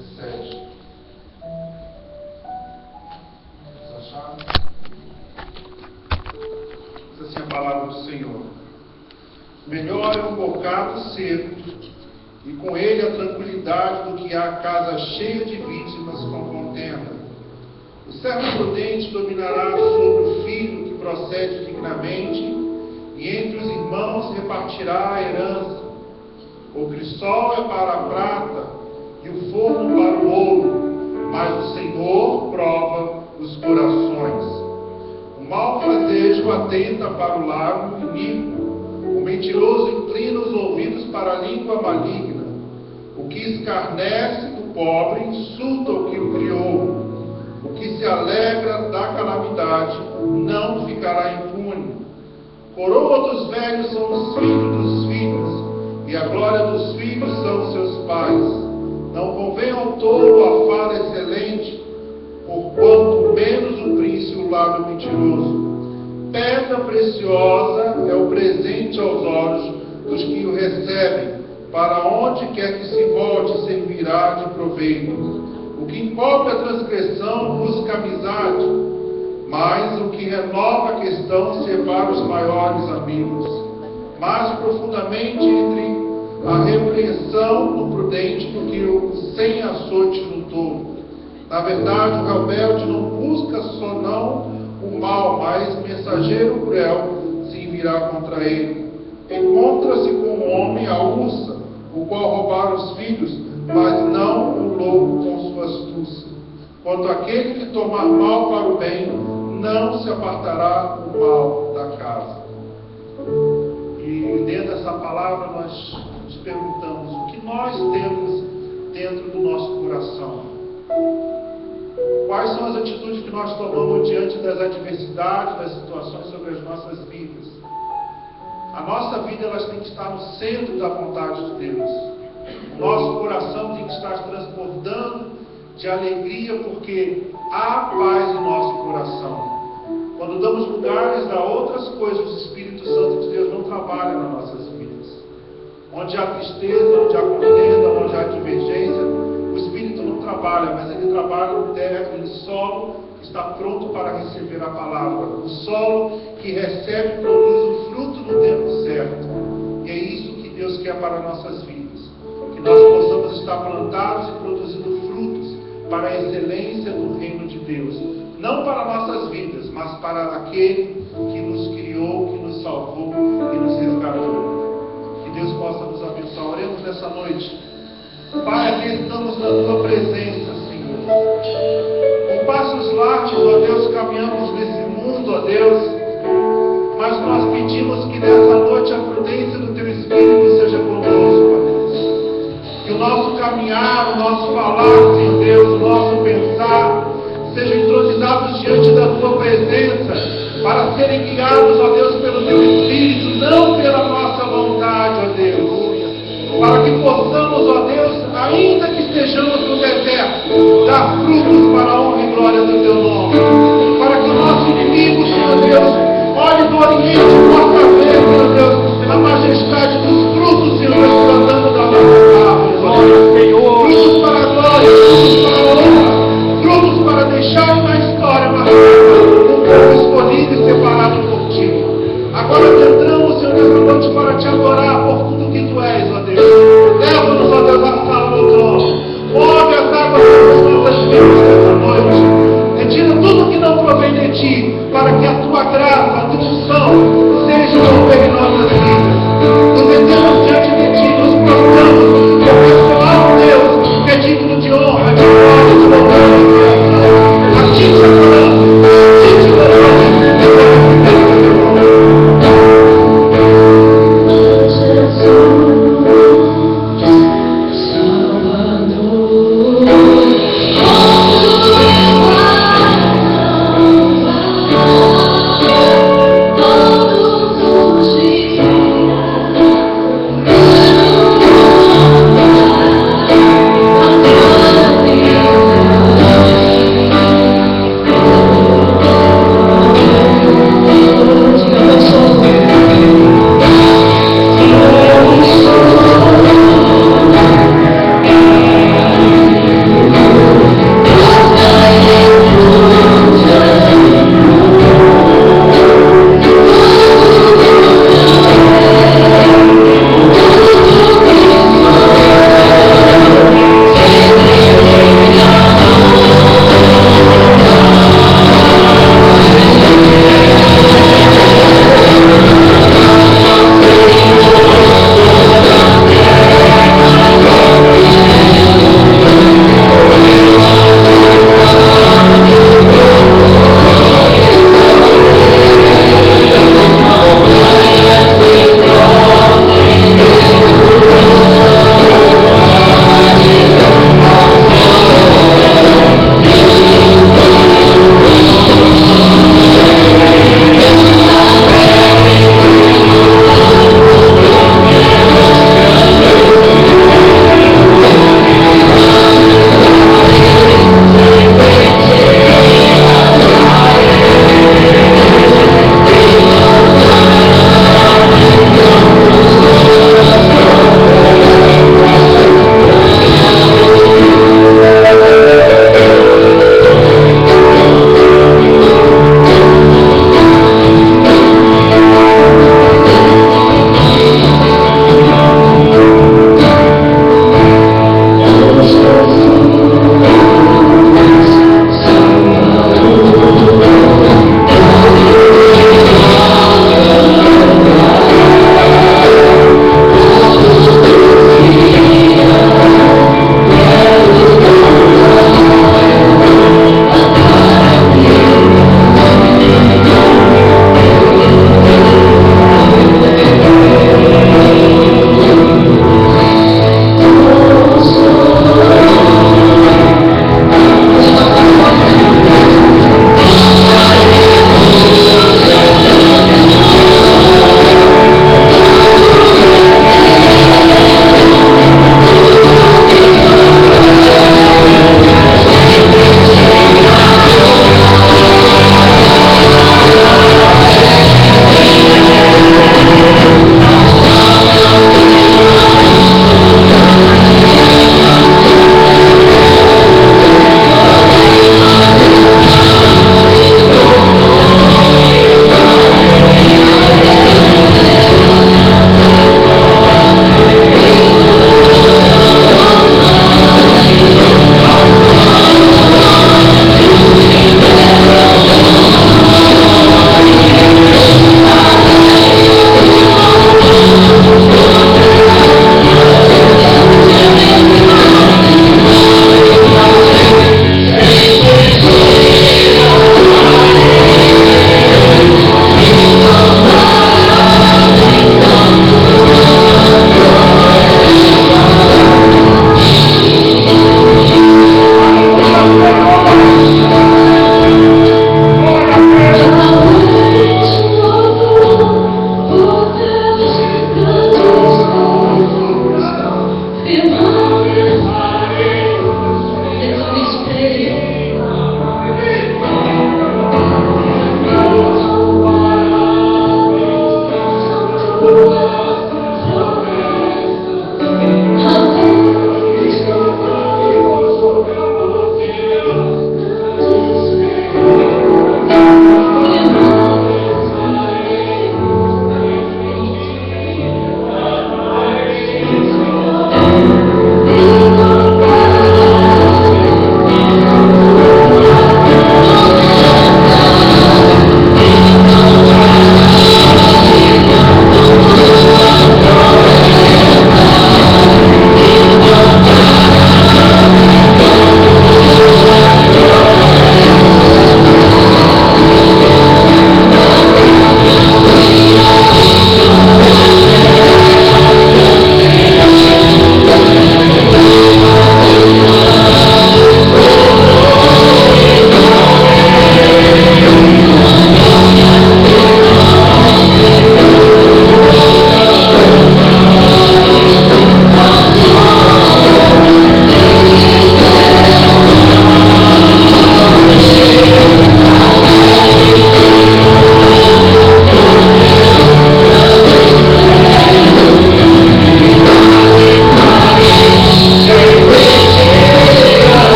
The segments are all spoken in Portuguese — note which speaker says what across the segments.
Speaker 1: 17. Vamos achar? Diz assim a palavra do Senhor: melhor é um bocado seco, e com ele a tranquilidade, do que a casa cheia de vítimas com contenda. O servo prudente dominará sobre o filho que procede dignamente, e entre os irmãos repartirá a herança. O crisol é para a prata, e o forno para o ouro, mas o Senhor prova os corações. O malfazejo atenta para o lábio iníquo, o mentiroso inclina os ouvidos para a língua maligna. O que escarnece do pobre insulta o que o criou. O que se alegra da calamidade não ficará impune. Coroa dos velhos são os filhos dos filhos, e a glória dos filhos são seus pais. Não convém ao tolo a fala excelente, porquanto menos o príncipe o lábio mentiroso. Pedra preciosa é o presente aos olhos dos que o recebem, para onde quer que se volte servirá de proveito. O que encobre a transgressão busca amizade, mas o que renova a questão separa os maiores amigos. Mais profundamente entre a repreensão do prudente do que o sem açoite no tolo. Na verdade, o rebelde não busca só não o mal, mas mensageiro cruel se virá contra ele. Encontra-se com o homem a ursa, o qual roubar os filhos, mas não o lobo com sua astúcia. Quanto aquele que tomar mal para o bem, não se apartará o mal da casa. E dentro dessa palavra nós nos perguntamos o que nós temos dentro do nosso coração. Quais são as atitudes que nós tomamos diante das adversidades, das situações sobre as nossas vidas? A nossa vida elas tem que estar no centro da vontade de Deus. O nosso coração tem que estar transbordando de alegria, porque há paz no nosso coração. Quando damos lugares a outras coisas, o Espírito Santo de Deus não trabalha nas nossas vidas. Onde há tristeza, onde há contenda, onde há divergência, o Espírito não trabalha, mas ele trabalha em terra, em solo que está pronto para receber a palavra. O solo que recebe e produz o fruto no tempo certo. E é isso que Deus quer para nossas vidas. Que nós possamos estar plantados e produzindo frutos para a excelência do reino de Deus. Não para nossas vidas, mas para aquele que nos criou, que nos salvou e nos resgatou. Que Deus possa nos abençoar. Oremos nessa noite. Pai, aqui estamos na Tua presença, Senhor. Com passos largos, ó Deus, caminhamos nesse mundo, ó Deus. Mas nós pedimos que nessa noite a prudência do Teu Espírito seja conosco, ó Deus. Que o nosso caminhar, o nosso falar, Senhor Deus, o nosso pensar, sejam intronizados diante da Tua presença, para serem guiados, ó Deus, pelo Teu Espírito, não pela nossa vontade, ó Deus. Para que possamos, ó Deus, ainda que estejamos no deserto, dar frutos para a honra e glória do Teu nome. Para que o nosso inimigo, Senhor Deus, olhe do Oriente e possa ver, Senhor Deus, a majestade dos frutos, Senhor Deus, brotando da nossa árvore. Glória, Senhor. Frutos para a glória, frutos para a honra, frutos para deixar na história marcada um povo escolhido e separado por Ti. Agora nós entramos, Senhor Deus, à noite para Te adorar por tudo que Tu és, ó Deus. Leva-nos, ó Deus,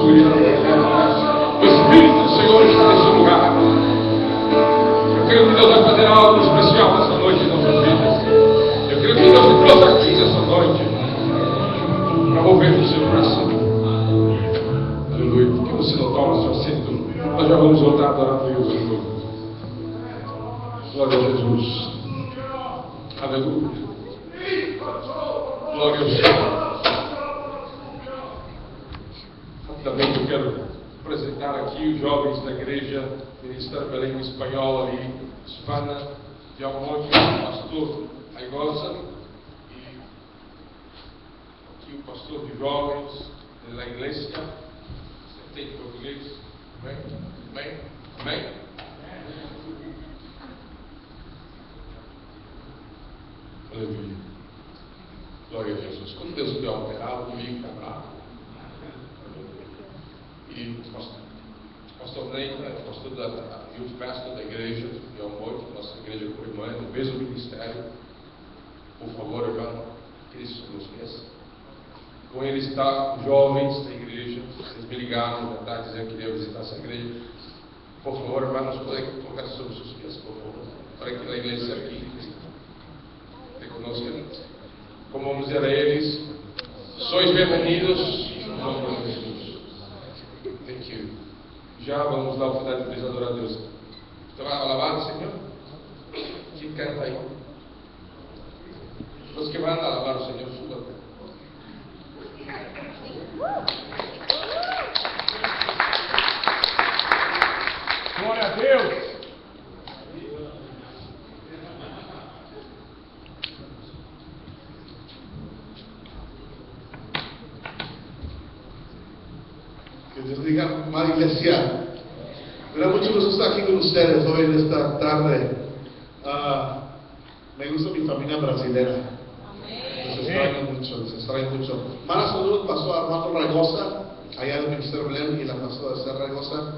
Speaker 2: seguridad eterna. O Espírito do Senhor está nesse lugar. Eu creio que Deus vai fazer algo especial nessa noite em nossas vidas. Eu creio que Deus te trouxe aqui nessa noite para mover o seu coração. Aleluia. Por que você não toma seu assento? Nós já vamos voltar a adorar a Deus. Aleluia. Glória a Jesus. Aleluia. Glória ao Senhor. Rapidamente eu quero apresentar aqui os jovens da igreja Ministério da Língua Espanhola ali, Hispana, de Almonte, o pastor Aigosa, e aqui o pastor de jovens da igreja. Você tem português? Amém? Amém? Amém? Aleluia. Glória a Jesus. Quando Deus me alterar, o inimigo está bravo. E o pastor Ney, pastor da Youth Pastor da igreja de Almonte, nossa igreja co-irmã, do mesmo ministério. Por favor, irmão, Cristo nos esqueça. Com ele está jovens da igreja. Eles me ligaram na verdade dizendo que queriam visitar essa igreja. Por favor, irmãos, podem colocar sobre os seus pés, por favor, para que a igreja aqui conosco. Como vamos dizer a eles, sois bem-vindos no nome de Jesus. Thank you. Já vamos dar a oportunidade de eles adorar a Deus. Você vai alabar o Senhor? Quem canta aí? Os que vão alabar o Senhor, suba.
Speaker 1: Glória a Deus.
Speaker 3: Que Dios diga, amada iglesia, me da mucho gusto estar aquí con ustedes hoy en esta tarde. Me gusta mi familia brasilera. Les extraño mucho. Mala salud pasó a Armando Regosa, allá del Ministerio Belén, y la pasó a Ser Regosa.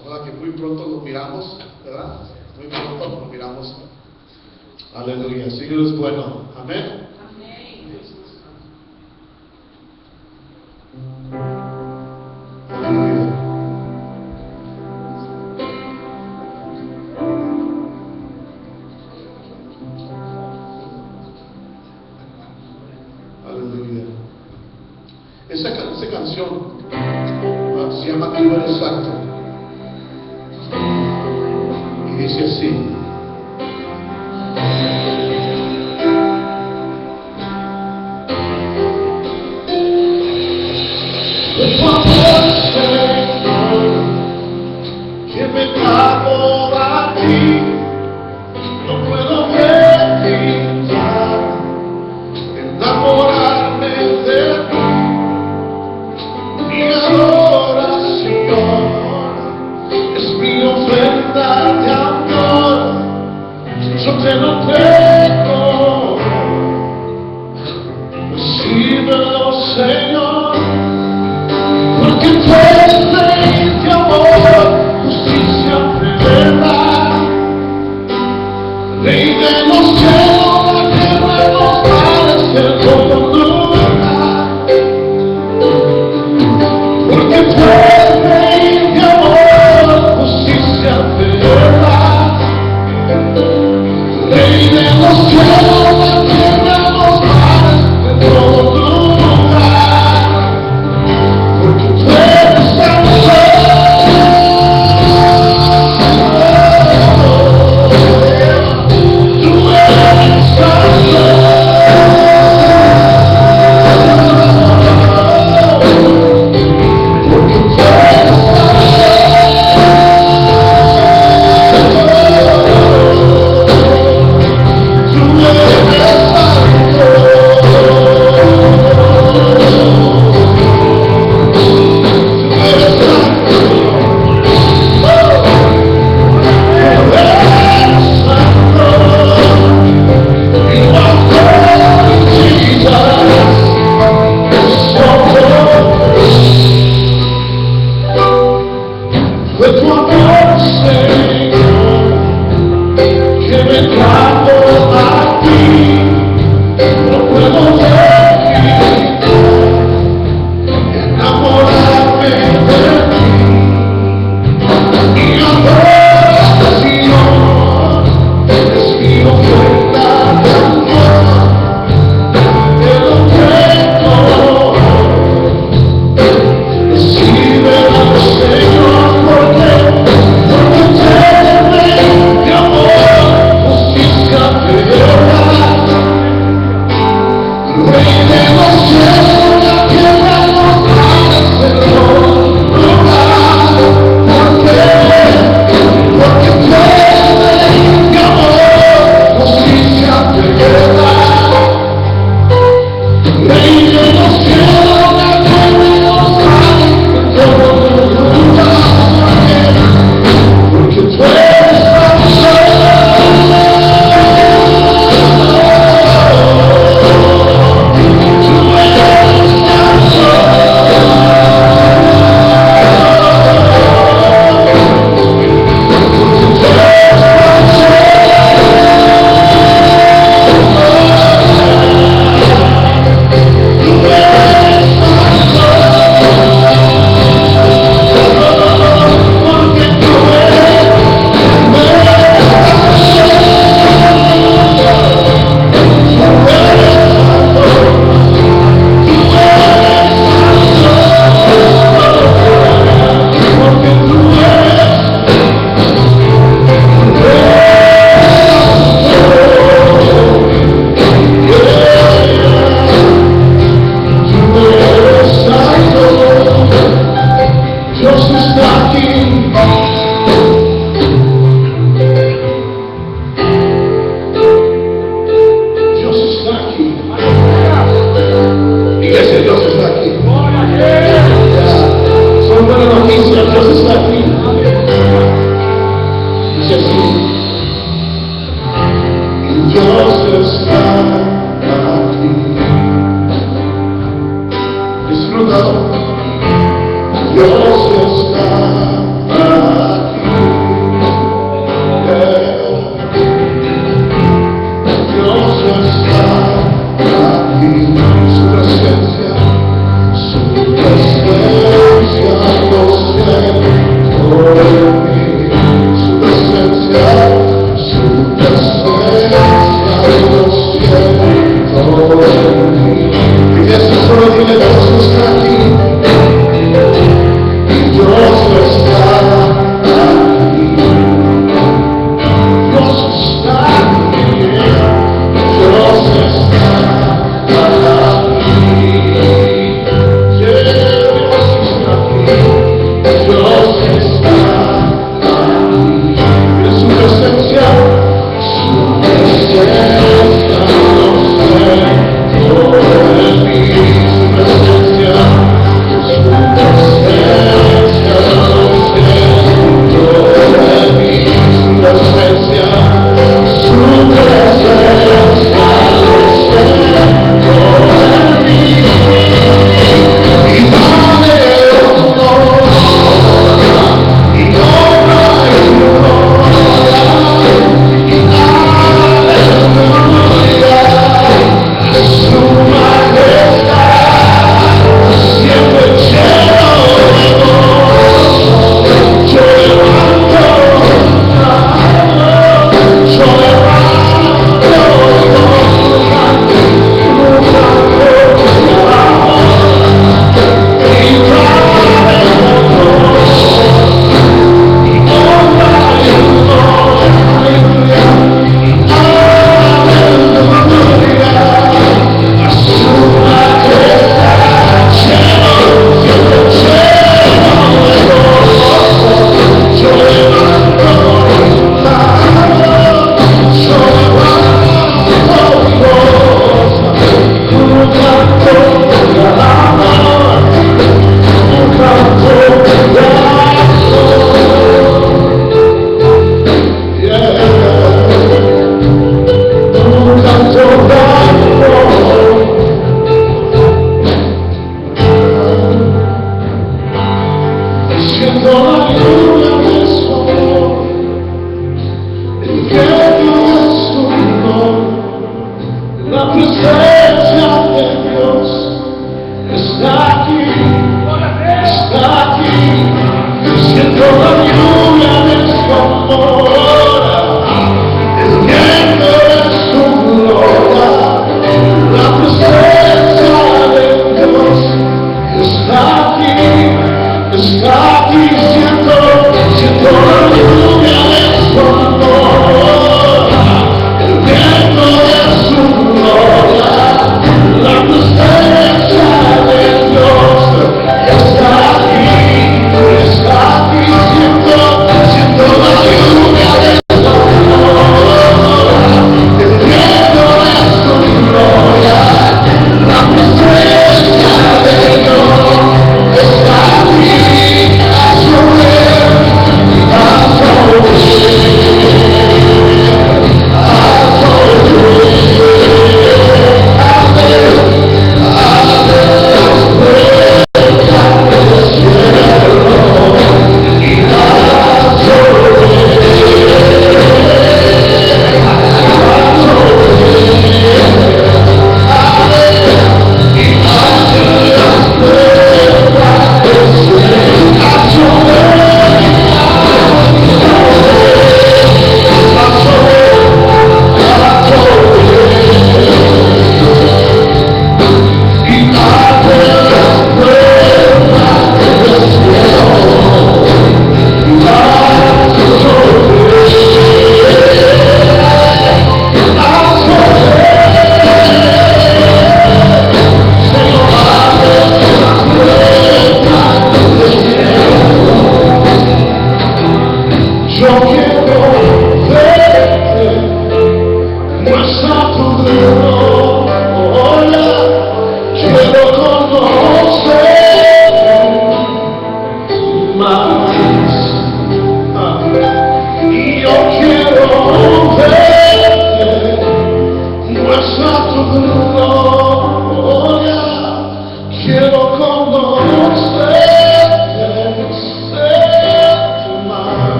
Speaker 3: Ojalá que muy pronto lo miramos, ¿verdad? Muy pronto lo miramos. Aleluya. Señor es bueno. Amén. Aleluya. Aleluya. Esa canción se llama Tú eres santo. Y dice así. Que me trajo a ti, no puedo evitar enamorarme de ti. Mi adoración es mi ofrenda de amor. Yo te lo entrego, recíbelo, Señor, porque tú eres rey de amor, justicia, verdad, rey de los cielos, la tierra, los mares, el todo lugar. Porque tú eres rey de amor, justicia, verdad, rey de los cielos, la tierra, los mares, el todo lugar. Porque tú eres santo. está aqui. Esse lugar, Deus está aqui. Deus está aqui. Sua presença Su presencia, su presencia,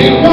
Speaker 3: Yeah.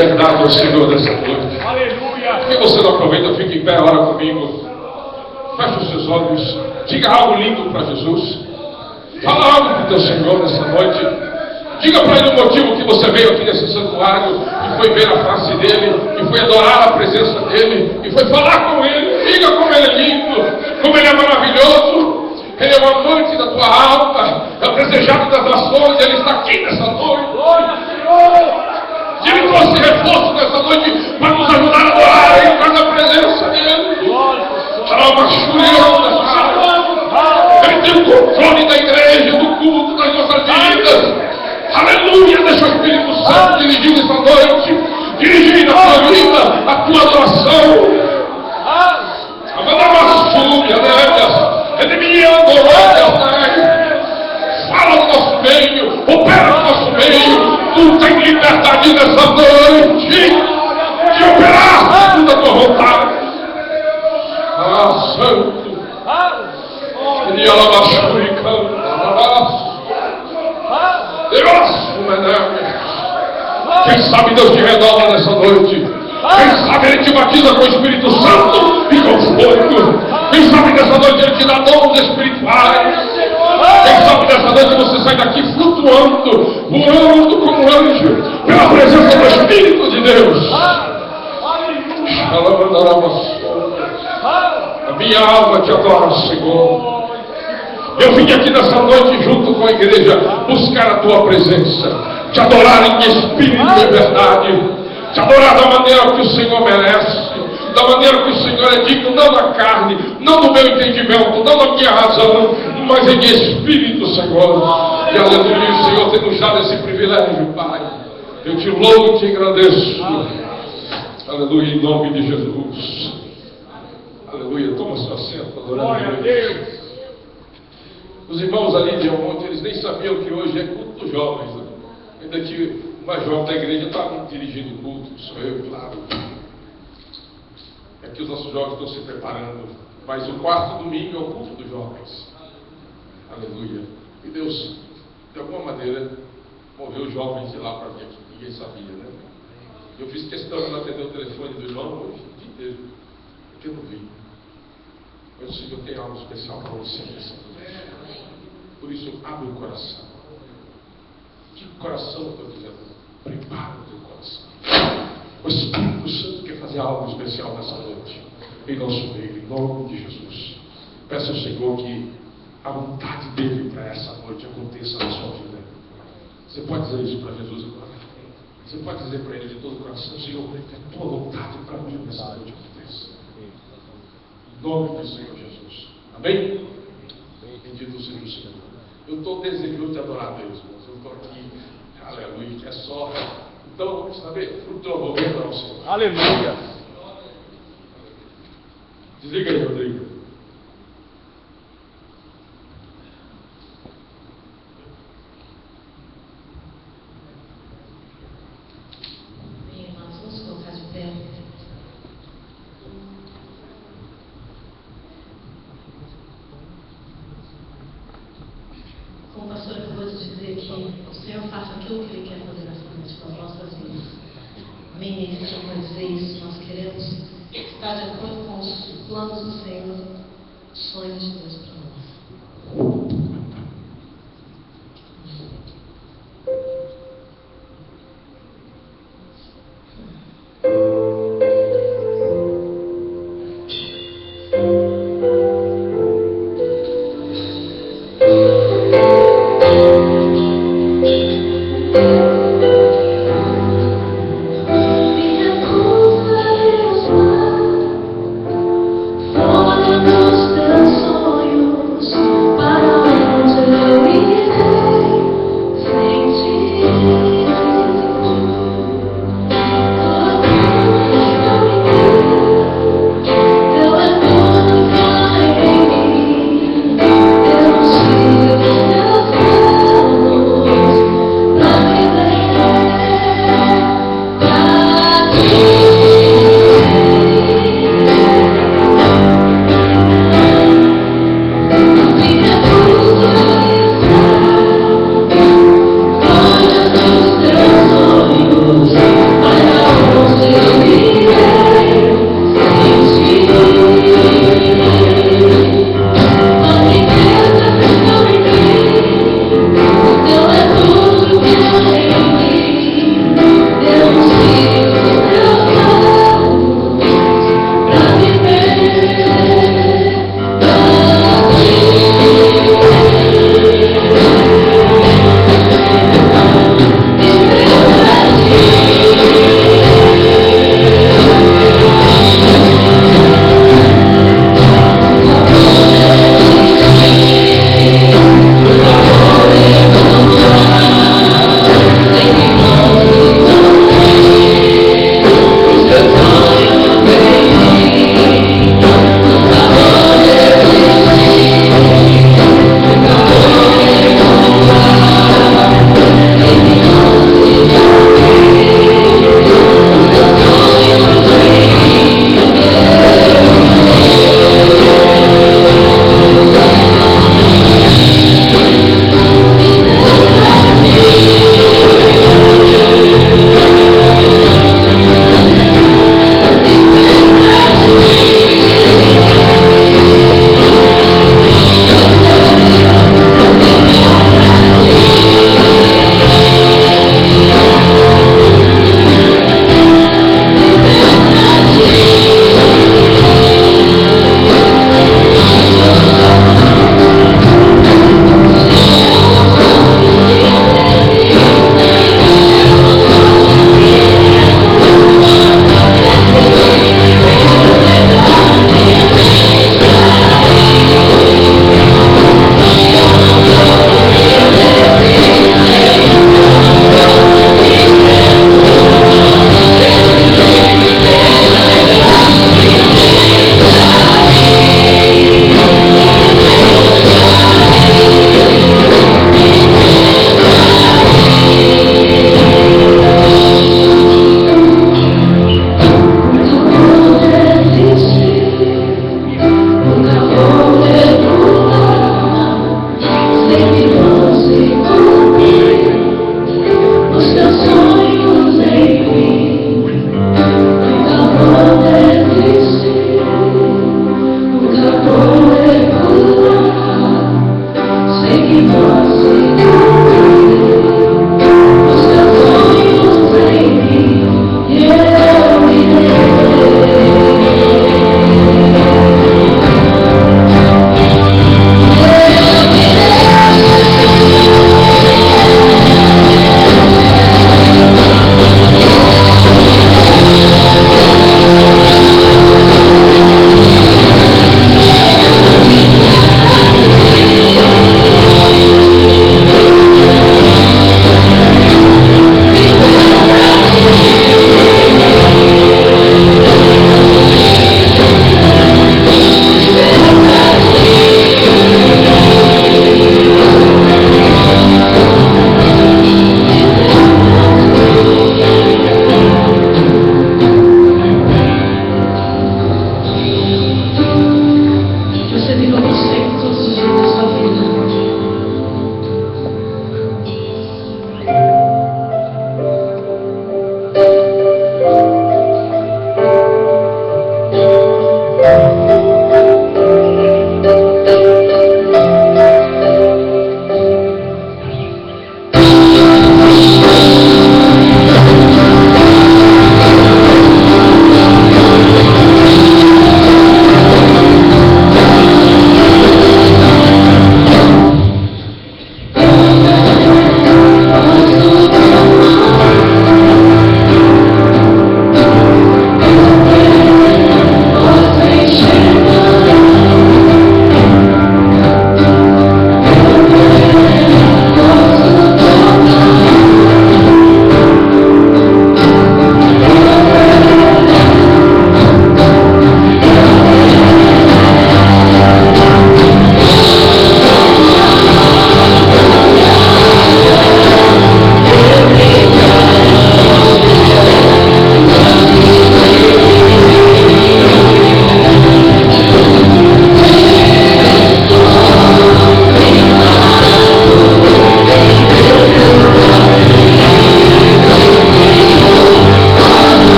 Speaker 2: liberdade ao Senhor nessa noite.
Speaker 3: Aleluia.
Speaker 2: Por que você não aproveita, fica em pé, ora comigo. Feche os seus olhos. Diga algo lindo para Jesus. Fala algo para o teu Senhor nessa noite. Diga para Ele o motivo que você veio aqui nesse santuário, e foi ver a face dEle, e foi adorar a presença dEle, e foi falar com Ele. Diga como Ele é lindo, como Ele é maravilhoso. Ele é o amante da tua alma, é o desejado das nações. Ele está aqui nessa noite. Ele trouxe reforço nessa noite para nos ajudar a adorar e entrar na presença dEle. Ele tem o controle da igreja, do culto, das nossas vidas. Aleluia, deixa o Espírito Santo dirigir essa noite, dirigir a tua vida, a tua adoração. Fala no nosso meio, opera no nosso meio. Tu tem liberdade nessa noite de operar segundo a tua vontade. Santo. Ele quem sabe Deus te renova nessa noite. Quem sabe Ele te batiza com o Espírito Santo e com fogo. Quem sabe nessa noite Ele te dá dons espirituais. Quem sabe nessa noite você sai daqui flutuando, voando como um anjo, pela presença do Espírito de Deus. A minha alma te adora, Senhor. Eu vim aqui nessa noite junto com a igreja buscar a tua presença, te adorar em espírito e verdade, te adorar da maneira que o Senhor merece, da maneira que o Senhor é digno, não na carne, não no meu entendimento, não na minha razão, mas em espírito, Senhor. E aleluia, o Senhor tem nos dado esse privilégio, Pai. Eu te louvo e te agradeço. Aleluia, em nome de Jesus. Aleluia, toma seu assento, adorando a Deus. Os irmãos ali de Almonte, eles nem sabiam que hoje é culto dos jovens. Né? Ainda que uma jovem da igreja estava dirigindo o culto, sou eu, claro. É que os nossos jovens estão se preparando. Mas o quarto domingo é o culto dos jovens. Aleluia. E Deus, de alguma maneira, moveu os jovens de lá para mim aqui. Ninguém sabia, né? Eu fiz questão de não atender o telefone do irmão hoje, o dia inteiro, porque eu não vi. Mas o Senhor tem algo especial para você nessa noite. Por isso, abre o coração. Que coração eu estou dizendo? Prepara o teu coração. O Espírito Santo quer fazer algo especial nessa noite. Em nosso meio, em nome de Jesus. Peço ao Senhor que a vontade dele para essa noite aconteça na sua vida. Você pode dizer isso para Jesus agora? Você pode dizer para ele de todo o coração: Senhor, que a tua vontade para mim nessa noite aconteça. Em nome do Senhor Jesus. Amém? Bendito seja o Senhor. Eu estou desejoso de adorar a Deus, irmãos. Eu estou aqui, aleluia, que é só. Então, sabe, fruto eu vou adorar o Senhor.
Speaker 3: Aleluia.
Speaker 2: Desliga aí, Rodrigo.
Speaker 4: Como o pastor acabou de dizer, que o Senhor faça aquilo que Ele quer fazer nessa noite nas nossas vidas. Amém? Ele chama a dizer isso. Nós queremos estar de acordo com os planos do Senhor, os sonhos de Deus para nós.
Speaker 3: Fora dos teus sonhos.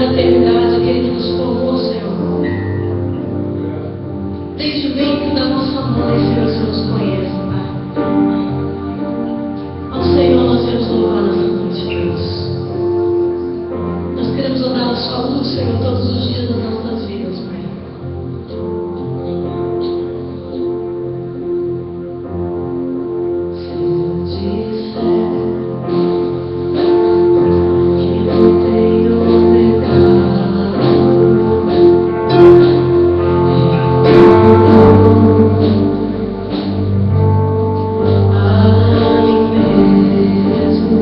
Speaker 4: da eternidade, aquele que nos formou, Senhor. Desde o ventre da nossa mãe, Senhor, o Senhor nos conhece, Pai. Ao Senhor nós queremos louvar nessa noite, Deus. Nós queremos andar na sua luz, Senhor, todos os dias das nossas vidas, Pai. Se eu disser que não tenho pecado, a mim mesmo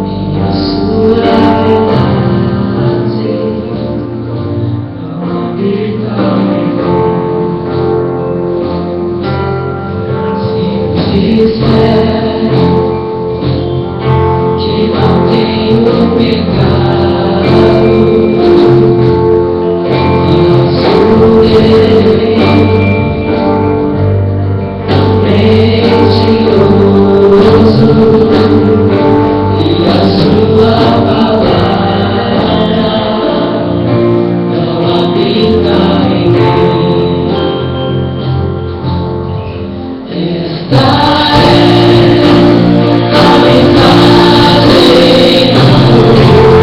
Speaker 4: e a sua verdade não habita em mim. Se disser que não tenho pecado, mentiroso, e a sua palavra não habita em mim. Esta é a mensagem do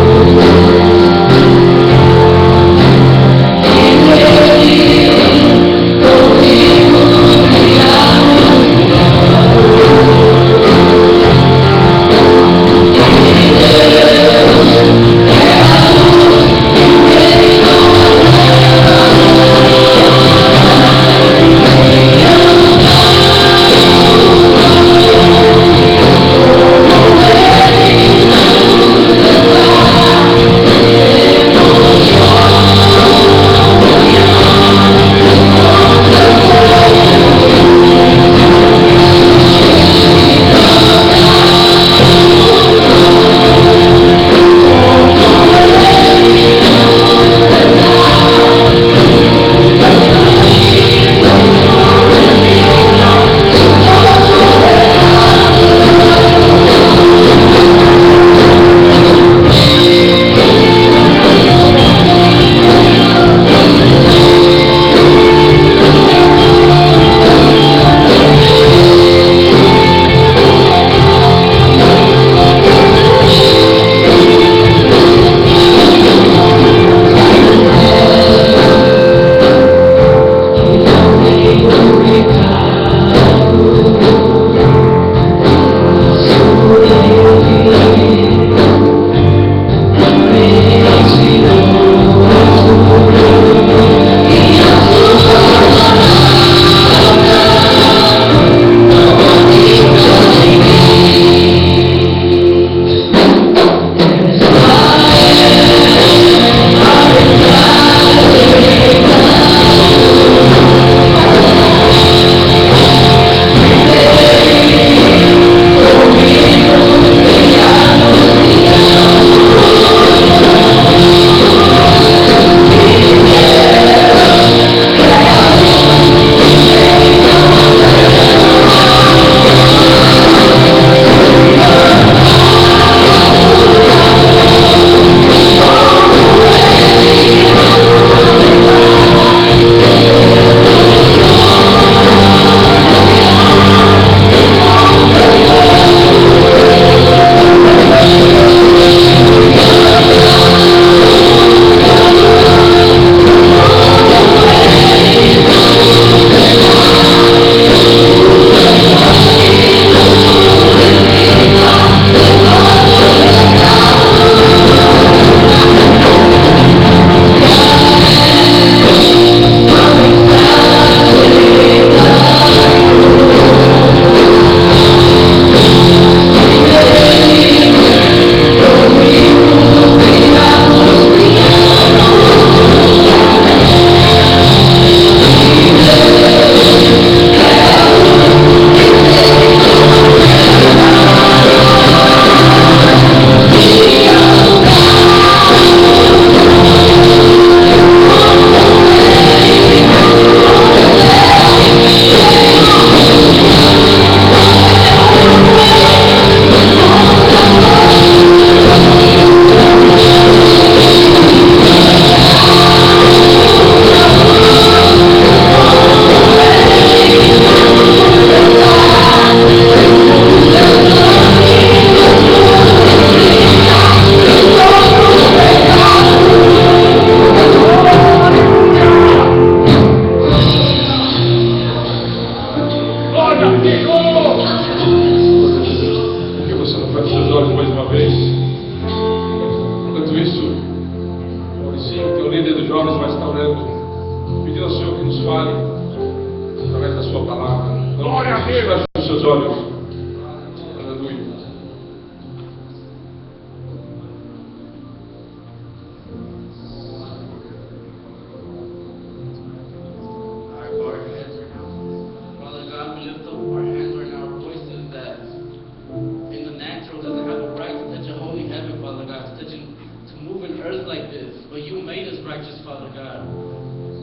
Speaker 5: righteous, Father God.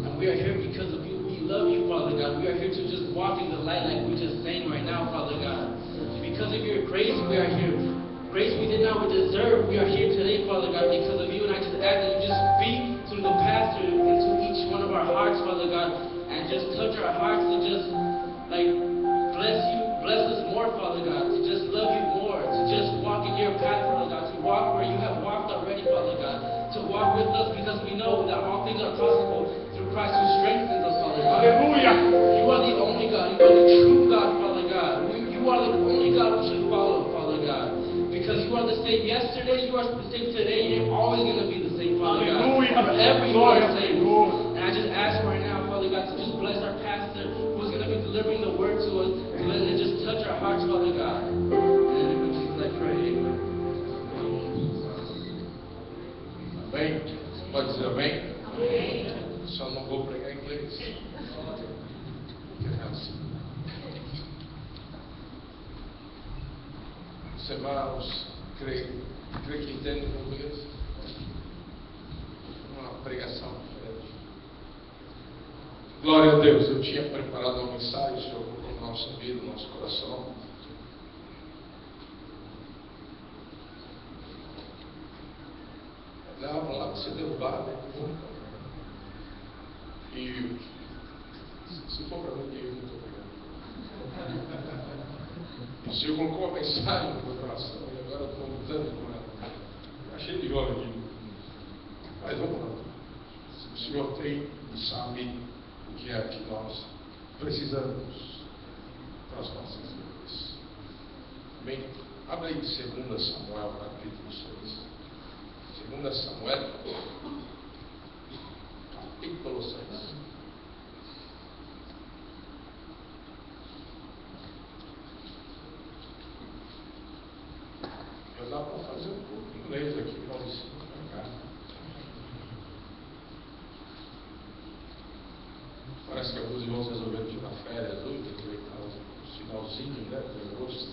Speaker 5: And we are here because of you. We love you, Father God. We are here to just walk in the light like we just sang right now, Father God. Because of your grace, we are here. Grace we did not deserve. We are here today, Father God, because of you. And I just ask that you just speak through the pastor into each one of our hearts, Father God, and just touch our hearts to just bless us more, Father God, to just love you more, to just walk in your path, Father God, to walk where you have walked already, Father God, to walk with us because we know that all things are possible through Christ who strengthens us, Father God.
Speaker 1: Aleluia!
Speaker 5: You are the only God. You are the true God, Father God. You are the only God we should follow, Father God. Because you are the same yesterday, you are the same today, you're always going to be the same, Father God.
Speaker 1: Aleluia!
Speaker 5: Forever you are
Speaker 1: Glória
Speaker 5: the
Speaker 1: ao
Speaker 5: same.
Speaker 1: Senhor.
Speaker 5: And I just ask right now, Father God, to just bless our pastor who's going to be delivering the word to us, to let it just touch our hearts, Father God. And in Jesus I pray, amen.
Speaker 2: Amém? Pode dizer amém? Amém. Só não vou pregar em inglês. Os irmãos, creio que entendem português. Uma pregação diferente. Glória a Deus. Eu tinha preparado uma mensagem sobre a nossa vida, o nosso coração. Vamos lá, você derrubar, né? E se for para mim, eu não estou pregando. O Senhor colocou uma mensagem no meu coração e agora eu estou lutando com ela. Está cheio de óleo aqui. Mas vamos lá. O Senhor tem e sabe o que é que nós precisamos para as nossas vidas. Amém? Abre aí 2 Samuel, capítulo 6. 2 Samuel, capítulo 6. Eu dá para fazer um pouco de inglês aqui, Maurício, para cá. Parece que alguns irmãos resolveram tirar férias hoje, aproveitar o finalzinho, né, de agosto,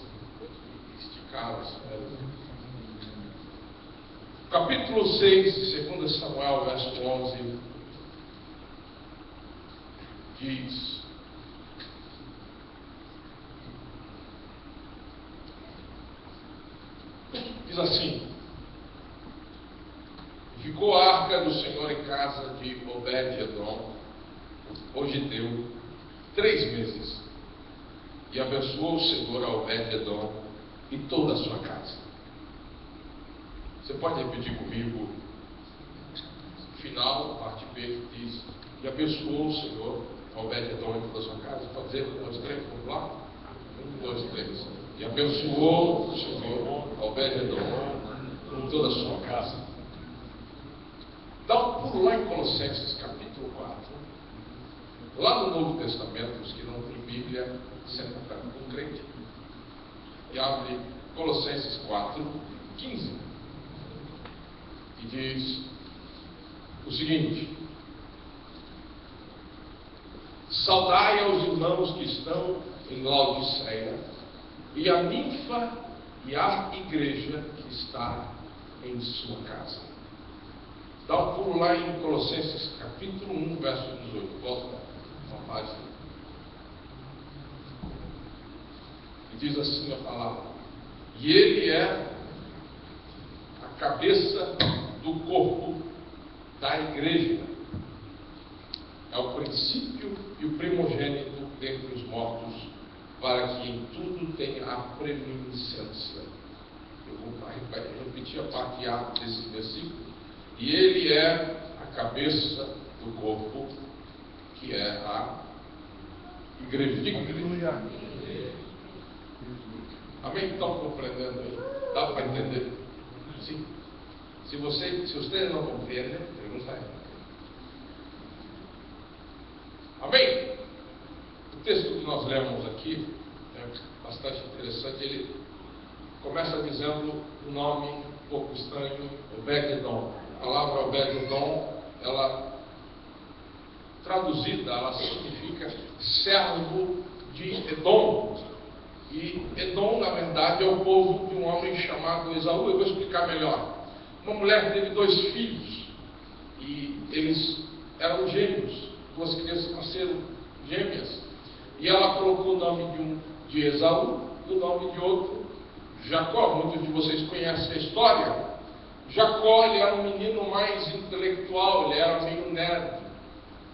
Speaker 2: esticar as férias. Capítulo 6 de 2 Samuel, verso 11, diz: assim: ficou a arca do Senhor em casa de Obed-Edom, o Giteu, 3 meses, e abençoou o Senhor a Obed-Edom e toda a sua casa. Você pode repetir comigo o final, parte B, que diz: e abençoou o Senhor a Obed-Edom e toda a sua casa. Pode dizer, 1, 2, 3, vamos lá? 1, 2, 3. E abençoou o Senhor a Obed-Edom e toda a sua casa. Dá um pulo lá em Colossenses capítulo 4. Lá no Novo Testamento, os que não têm Bíblia, senta perto do crente e abre Colossenses 4, 15. E diz o seguinte: saudai aos irmãos que estão em Laodiceia e a ninfa e a igreja que está em sua casa. Dá um pulo lá em Colossenses capítulo 1, verso 18. Volta uma página. E diz assim a palavra: e ele é a cabeça do corpo da igreja, é o princípio e o primogênito dentre os mortos, para que em tudo tenha a preeminência. Eu vou repetir a parte A desse versículo. E ele é a cabeça do corpo, que é a igreja. Diga igreja. Amém? Estão compreendendo aí? Dá para entender? Sim. Se vocês não compreendem, pergunta aí. Amém? O texto que nós lemos aqui é bastante interessante. Ele começa dizendo um nome um pouco estranho, Obed-Edom. A palavra Obed-Edom, ela traduzida, ela significa servo de Edom. E Edom, na verdade, é o povo de um homem chamado Esaú. Eu vou explicar melhor. Uma mulher teve 2 filhos. E eles eram gêmeos, duas crianças nasceram gêmeas. E ela colocou o nome de um de Esaú e o nome de outro Jacó. Muitos de vocês conhecem a história. Jacó, ele era um menino mais intelectual, ele era meio nerd,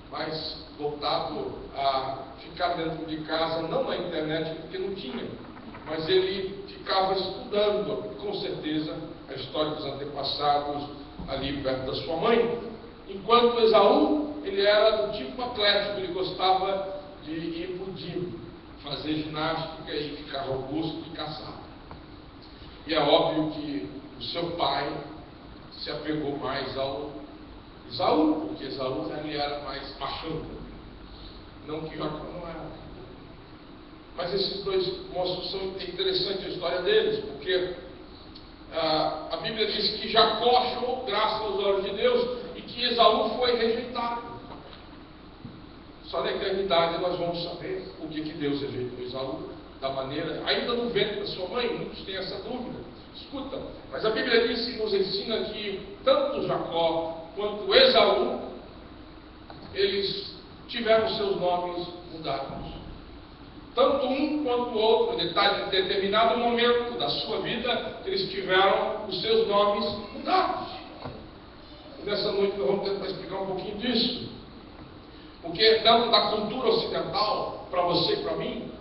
Speaker 2: mais voltado a ficar dentro de casa, não na internet, porque não tinha, mas ele ficava estudando, com certeza, a história dos antepassados ali perto da sua mãe. Enquanto Esaú, ele era do tipo atlético, ele gostava de ir para o gym, fazer ginástica e ficar robusto e caçar. E é óbvio que o seu pai se apegou mais ao Esaú, porque Esaú ele era mais machão. Não que Jacó não era. Mas esses dois moços são interessantes a história deles, porque a Bíblia diz que Jacó achou graça aos olhos de Deus e que Esaú foi rejeitado. Só na eternidade nós vamos saber o que Deus rejeitou Esaú, da maneira, ainda no ventre da sua mãe, muitos têm essa dúvida. Escuta, mas a Bíblia diz que nos ensina que tanto Jacó quanto Esaú, eles tiveram seus nomes mudados. Tanto um quanto o outro, em determinado momento da sua vida, eles tiveram os seus nomes mudados. E nessa noite nós vamos tentar explicar um pouquinho disso. Porque dentro da cultura ocidental, para você e para mim,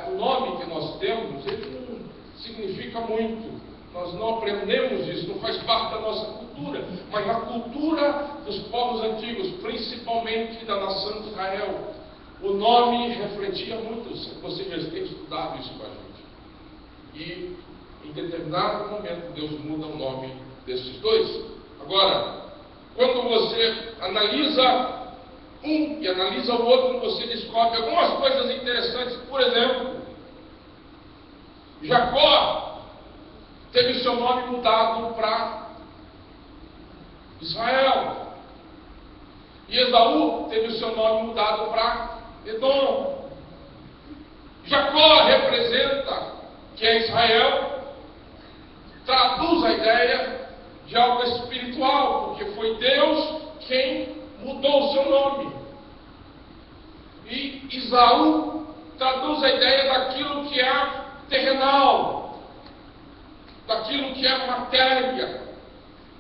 Speaker 2: o nome que nós temos, ele não significa muito. Nós não aprendemos isso, não faz parte da nossa cultura. Mas na cultura dos povos antigos, principalmente da nação de Israel, o nome refletia muito. Você já tem estudado isso com a gente. E em determinado momento Deus muda o nome desses dois. Agora, quando você analisa um e analisa o outro, você descobre algumas coisas interessantes. Por exemplo, Jacó teve seu nome mudado para Israel. E Esaú teve o seu nome mudado para Edom. Jacó representa que é Israel, traduz a ideia de algo espiritual, porque foi Deus quem mudou o seu nome. E Esaú traduz a ideia daquilo que é terrenal, daquilo que é matéria,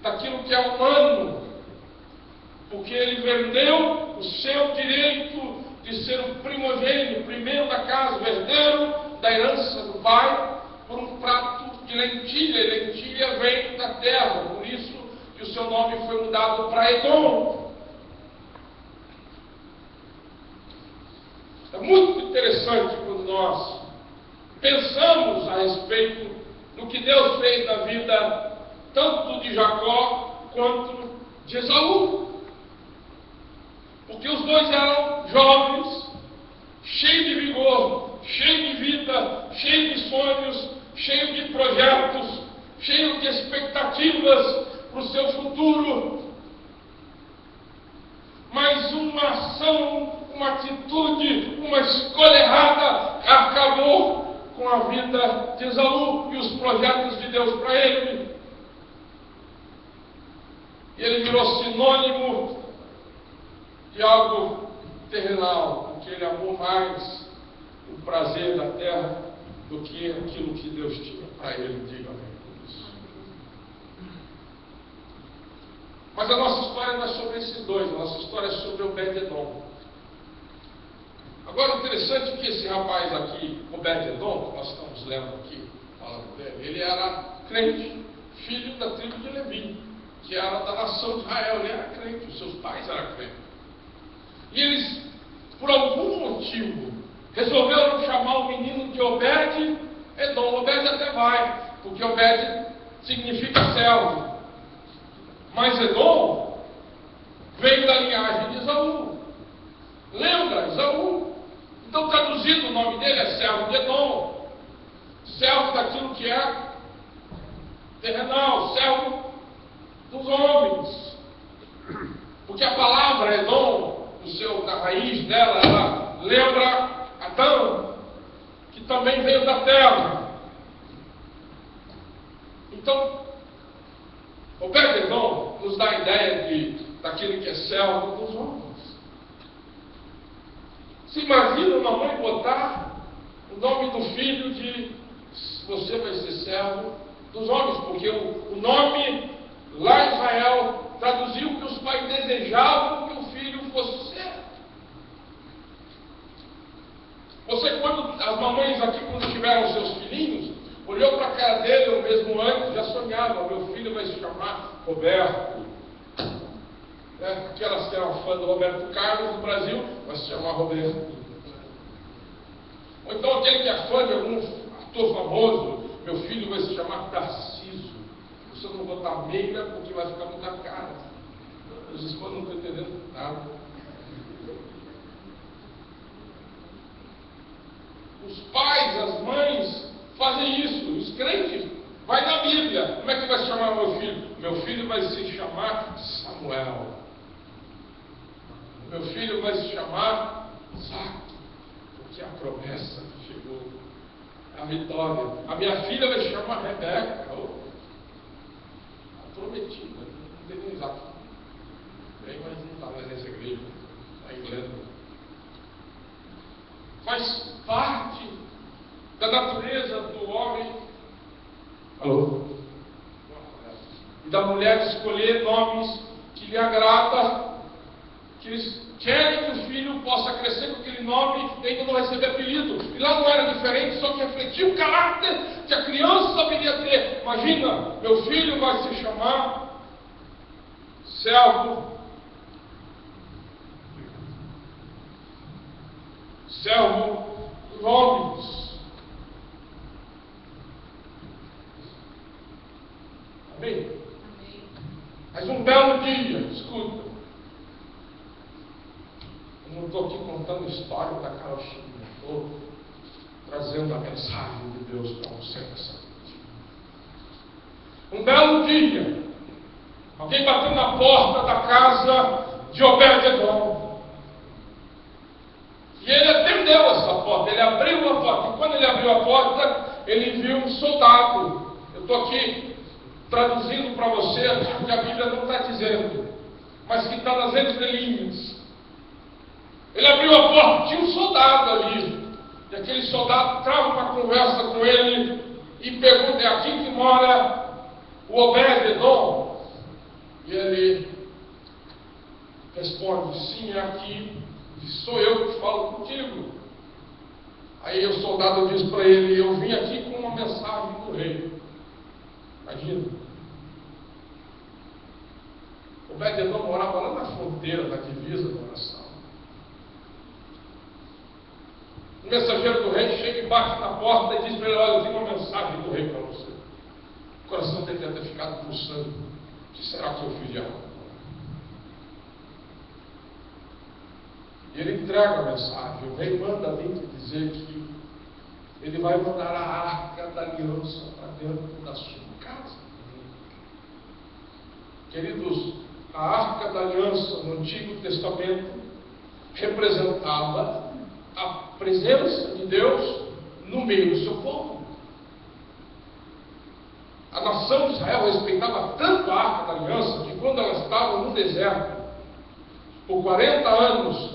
Speaker 2: daquilo que é humano, porque ele vendeu o seu direito de ser o primogênito, o primeiro da casa, o herdeiro da herança do pai, por um prato de lentilha. E lentilha vem da terra, por isso que o seu nome foi mudado para Edom. É muito interessante quando nós pensamos a respeito do que Deus fez na vida tanto de Jacó quanto de Esaú. Porque os dois eram jovens, cheios de vigor, cheios de vida, cheios de sonhos, cheios de projetos, cheios de expectativas para o seu futuro. Mas uma ação, uma atitude, uma escolha errada acabou com a vida de Esaú e os projetos de Deus para ele. E ele virou sinônimo de algo terrenal, porque ele amou mais o prazer da terra do que aquilo que Deus tinha para ele. Diga amém por isso. Mas a nossa história não é sobre esses dois, a nossa história é sobre Obed-Edom. Agora, o interessante é que esse rapaz aqui, Obed-Edom, que nós estamos lendo aqui, falando dele, ele era crente, filho da tribo de Levi, que era da nação de Israel. Ele era crente, os seus pais eram crentes. E eles, por algum motivo, resolveram chamar o menino de Obed-Edom. Obed até vai, porque Obed significa servo. Mas Edom veio da linhagem de Esaú. Lembra? Esaú. Então, traduzido, o nome dele é servo de Edom. Servo daquilo que é terrenal, servo dos homens. Porque a palavra Edom, na raiz dela, ela lembra Adão, que também veio da terra. Então, Obed-Edom nos dá a ideia de daquele que é servo dos homens. Se imagina uma mãe botar o nome do filho de você vai ser servo dos homens, porque o nome lá em Israel traduziu que os pais desejavam que o filho fosse servo. Você, quando as mamães aqui, quando tiveram seus filhinhos, olhou para a cara dele, ou mesmo antes, já sonhava: meu filho vai se chamar Roberto. Aquelas que eram fã do Roberto Carlos no Brasil, vai se chamar Roberto. Ou então aquele que é fã de algum ator famoso: meu filho vai se chamar Tarciso. Você não botar Meira porque vai ficar muita cara. Os esposos não estão entendendo nada. Os pais, as mães fazem isso. Os crentes vai na Bíblia. Como é que vai se chamar meu filho? Meu filho vai se chamar Samuel. Meu filho vai se chamar Isaac, porque a promessa chegou, a vitória. A minha filha vai se chamar Rebeca, a prometida. Não tem nem Isaac. Bem, mas não está mais nessa igreja, está em Lendo. Faz parte da natureza do homem. Alô? E da mulher escolher nomes que lhe agradam, que eles querem que o filho possa crescer com aquele nome e ainda não receber apelido. E lá não era diferente, só que refletia o caráter que a criança deveria ter. Imagina, meu filho vai se chamar servo dos homens. Amém? Mas um belo dia, escuta. Eu não estou aqui contando história da carochinha, estou trazendo a mensagem de Deus para você nessa noite. Um belo dia, alguém bateu na porta da casa de Obed-Edom. E ele atendeu essa porta, ele abriu a porta. E quando ele abriu a porta, ele viu um soldado. Eu estou aqui traduzindo para você aquilo que a Bíblia não está dizendo, mas que está nas entrelinhas. Ele abriu a porta, tinha um soldado ali. E aquele soldado trava uma conversa com ele e pergunta: é aqui que mora o Obed-Edom? E ele responde: sim, é aqui. E sou eu que falo contigo. Aí o soldado diz para ele: eu vim aqui com uma mensagem do rei. Imagina. Obed-Edom morava lá na fronteira, na divisa da nação. O mensageiro do rei chega e bate na porta e diz para ele: olha, eu tenho uma mensagem do rei para você. O coração dele deve ter ficado pulsando. O que será que eu fiz de errado? E ele entrega a mensagem. O rei manda vir dizer que ele vai mandar a arca da aliança para dentro da sua casa. Queridos, a arca da aliança no Antigo Testamento representava a presença de Deus no meio do seu povo. A nação de Israel respeitava tanto a arca da aliança que quando ela estava no deserto, por 40 anos,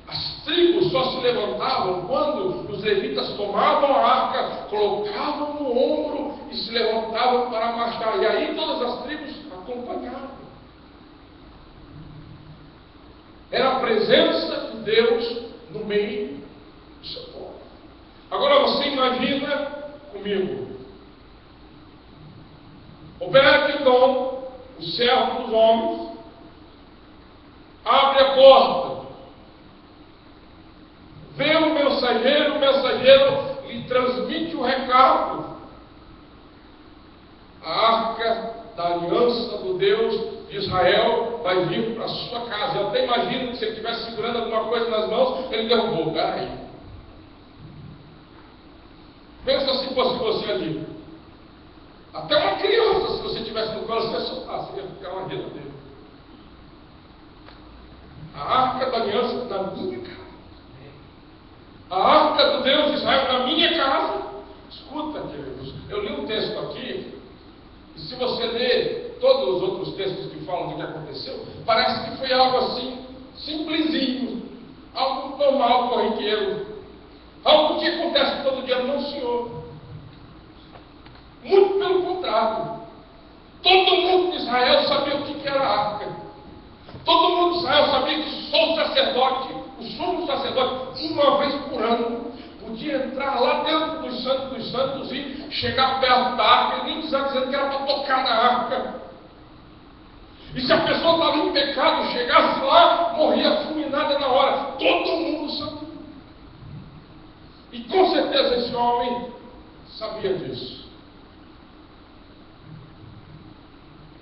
Speaker 2: as tribos só se levantavam quando os levitas tomavam a arca, colocavam no ombro e se levantavam para marchar. E aí todas as tribos acompanhavam. Era a presença de Deus no meio do seu povo. Agora você imagina comigo: Obed-Edom, o servo dos homens, abre a porta, vê o mensageiro lhe transmite o recado. A arca da aliança do Deus de Israel vai vir para a sua casa. Eu até imagino que se ele estivesse segurando alguma coisa nas mãos, ele derrubou. Peraí. Pensa se fosse você ali. Até uma criança, se você estivesse no colo, você ia soltar, você ia ficar uma rede dele. A arca da aliança na minha casa. A arca do Deus de Israel na minha casa. Escuta, queridos, eu li um texto aqui, e se você ler todos os outros textos que falam do que aconteceu, parece que foi algo assim, simplesinho, algo normal, corriqueiro, algo que acontece todo dia. Não, senhor. Muito pelo contrário. Todo mundo de Israel sabia o que era a arca. Todo mundo de Israel sabia que só o sacerdote, o sumo sacerdote, uma vez por ano, podia entrar lá dentro dos santos e chegar perto da arca, e nem dizendo que era para tocar na arca. E se a pessoa estava em pecado, chegasse lá, morria fulminada na hora. Todo mundo sabia. E com certeza esse homem sabia disso.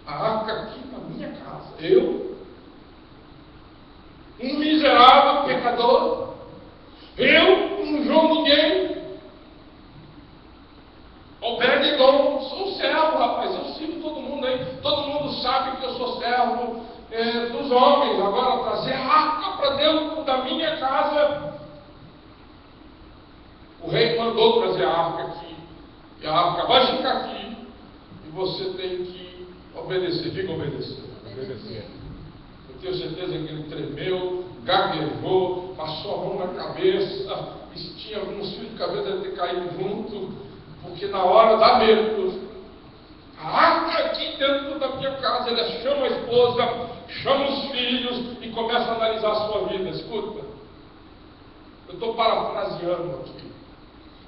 Speaker 2: A arca aqui na minha casa. Eu, um miserável pecador, eu, um João ninguém, Obed-Edom, sou servo, rapaz, eu sirvo todo mundo aí, todo mundo sabe que eu sou servo dos homens. Agora trazer a arca para dentro da minha casa. O rei mandou trazer a arca aqui, e a arca vai ficar aqui, e você tem que obedecer. Diga obedecer.
Speaker 3: Obedecer.
Speaker 2: Eu tenho certeza que ele tremeu, gaguejou, passou a mão na cabeça, e se tinha alguns fios de cabelo, deve ter caído junto, porque na hora dá medo. A arca aqui dentro da minha casa, ele chama a esposa, chama os filhos e começa a analisar a sua vida. Escuta, eu estou parafraseando aqui,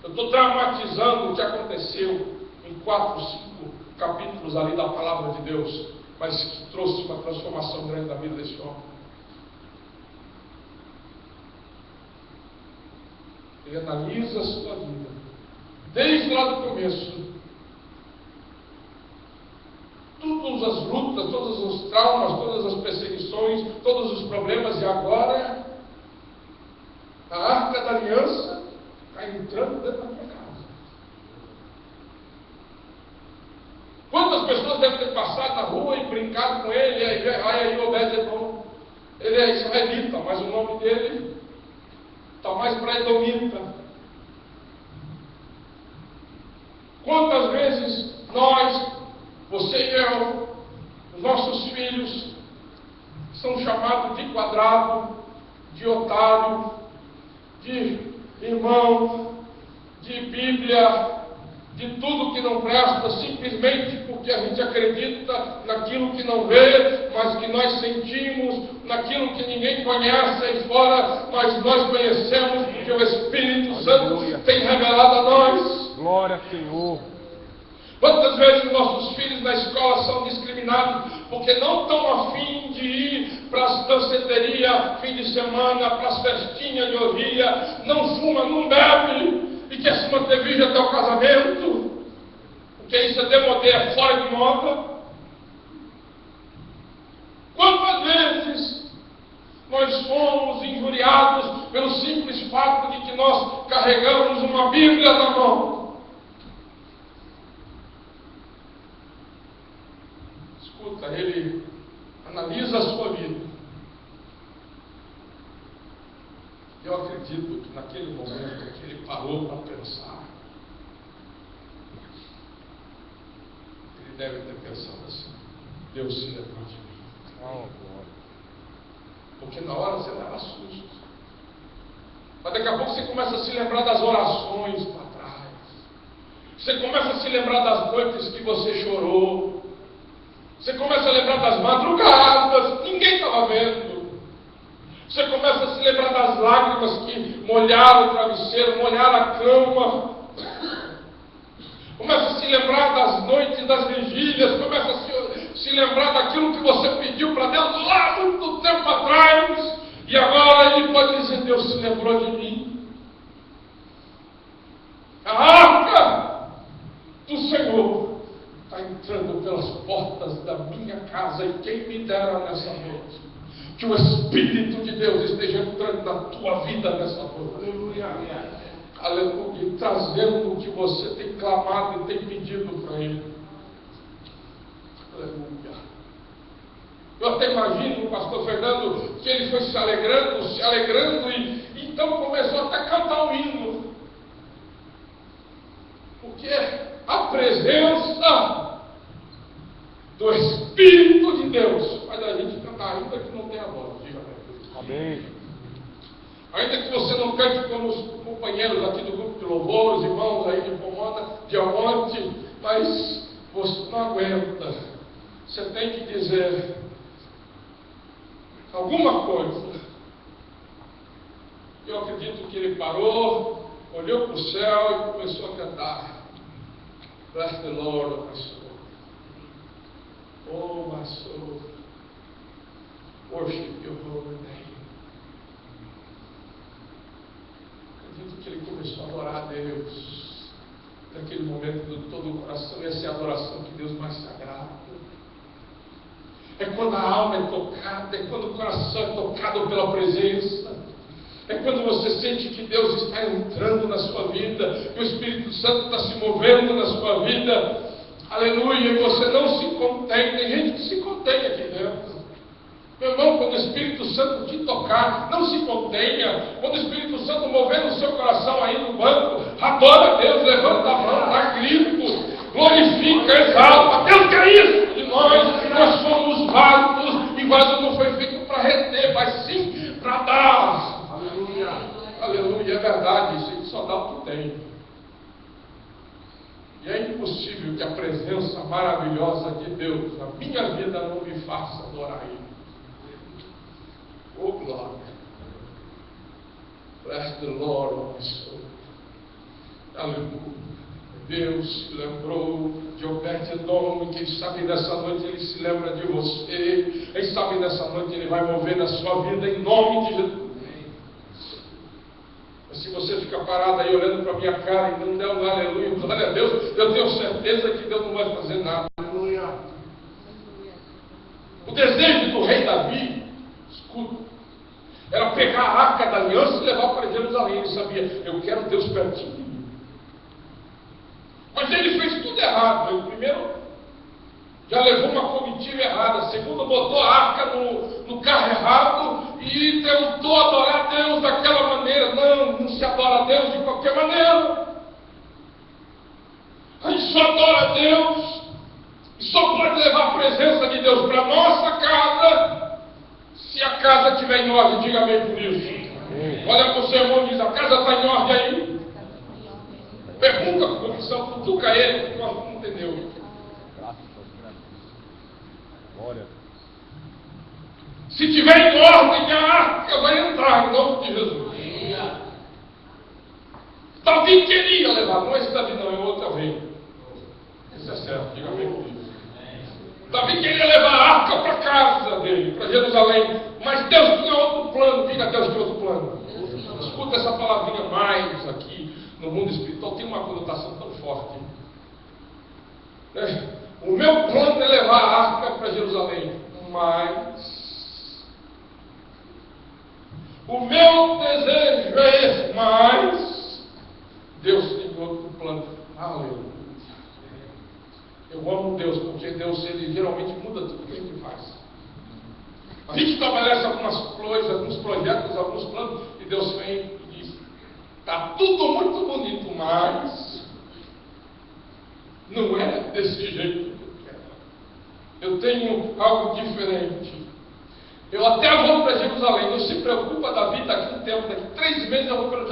Speaker 2: eu estou dramatizando o que aconteceu em 4, 5 capítulos ali da palavra de Deus, mas que trouxe uma transformação grande na vida desse homem. Ele analisa a sua vida, desde lá do começo. Todas as lutas, todos os traumas, todas as perseguições, todos os problemas, e agora a arca da aliança está entrando dentro da minha casa. Quantas pessoas devem ter passado na rua e brincado com ele, e aí Obed-Edom, ele é israelita, mas o nome dele está mais para edomita. Quantas vezes nós, você e eu, os nossos filhos, são chamados de quadrado, de otário, de irmão, de Bíblia, de tudo que não presta, simplesmente porque a gente acredita naquilo que não vê, mas que nós sentimos, naquilo que ninguém conhece aí fora, mas nós conhecemos porque o Espírito Santo tem revelado a nós.
Speaker 3: Glória ao Senhor.
Speaker 2: Quantas vezes nossos filhos na escola são discriminados porque não estão afim de ir para as danceterias fim de semana, para as festinhas de orgia, não fuma, não bebe e quer se manter virgem até o casamento, porque isso é demodé, é fora de moda. Quantas vezes nós somos injuriados pelo simples fato de que nós carregamos uma Bíblia na mão? Escuta, ele analisa a sua vida. Eu acredito que naquele momento que ele parou para pensar, ele deve ter pensado assim: Deus se lembrou de mim. Porque na hora você leva susto, mas daqui a pouco você começa a se lembrar das orações para trás, você começa a se lembrar das noites que você chorou, você começa a lembrar das madrugadas, ninguém estava vendo. Você começa a se lembrar das lágrimas que molharam o travesseiro, molharam a cama. Começa a se lembrar das noites, das vigílias. Começa a se lembrar daquilo que você pediu para Deus lá muito tempo atrás. E agora ele pode dizer: Deus se lembrou de mim. A arca do Senhor está entrando pelas portas da minha casa, e quem me dera nessa noite que o Espírito de Deus esteja entrando na tua vida nessa noite. Aleluia. Aleluia. E trazendo o que você tem clamado e tem pedido para Ele. Aleluia. Eu até imagino o pastor Fernando que ele foi se alegrando e então começou até a cantar um hino. Porque a presença do Espírito de ainda que você não cante como os companheiros aqui do grupo de louvor, os irmãos aí de Pomona, de Almonte, mas você não aguenta. Você tem que dizer alguma coisa. Eu acredito que ele parou, olhou para o céu e começou a cantar. Bless the Lord, my soul. Oh, my soul. Worship your holy name. Acredito que ele começou a adorar a Deus. Naquele momento, de todo o coração, essa é a adoração que Deus mais se agrada. É quando a alma é tocada, é quando o coração é tocado pela presença. É quando você sente que Deus está entrando na sua vida, que o Espírito Santo está se movendo na sua vida. Aleluia, e você não se contém. Tem gente que se contém aqui dentro. Meu irmão, quando o Espírito Santo te tocar, não se contenha. Quando o Espírito Santo mover no seu coração aí no banco, adora a Deus, levanta a mão, dá grito, glorifica, exalta. Deus quer isso de nós. Nós somos vasos, e vaso não foi feito para reter, mas sim para dar. Aleluia, aleluia, é verdade, isso a gente só dá o que tem. E é impossível que a presença maravilhosa de Deus na minha vida não me faça adorar Ele. Oh, glória. Bless the Lord, my soul. Aleluia. Deus se lembrou de Obed-Edom. Quem sabe nessa noite Ele se lembra de você. Quem sabe nessa noite Ele vai mover na sua vida em nome de Jesus. Mas se você fica parado aí olhando para a minha cara e não der um aleluia, glória a Deus, eu tenho certeza que Deus não vai fazer nada. Aleluia. O desejo do rei Davi, escuta, era pegar a arca da aliança e levar para Jerusalém. Ele sabia, eu quero Deus pertinho de mim. Mas ele fez tudo errado. Ele primeiro já levou uma comitiva errada. Segundo, botou a arca no carro errado e tentou adorar Deus daquela maneira. Não se adora a Deus de qualquer maneira. A gente só adora a Deus e só pode levar a presença de Deus para a nossa casa se a casa estiver em ordem. Diga amém por isso. Olha para o seu irmão e diz, a casa está em ordem aí? Pergunta com convicção, cutuca ele, porque nós não entendeu. Se tiver em ordem, a arca vai entrar em nome de Jesus. Davi queria levar, não é esse Davi não, é outro rei. Isso é certo, diga amém por isso. Davi queria levar a arca para casa dele, para Jerusalém, mas Deus tinha outro plano. Diga, Deus tinha outro plano. Escuta essa palavrinha mais aqui. No mundo espiritual tem uma conotação tão forte. O meu plano é levar a arca para Jerusalém, mas o meu desejo é esse, mas Deus tem outro plano. Aleluia. Eu amo Deus, porque Deus ele geralmente muda tudo que a gente faz. A gente estabelece algumas coisas, alguns projetos, alguns planos, e Deus vem e diz, está tudo muito bonito, mas não é desse jeito que eu quero. Eu tenho algo diferente. Eu até vou para Jerusalém. Não se preocupa, Davi, daqui um tempo, daqui 3 meses eu vou para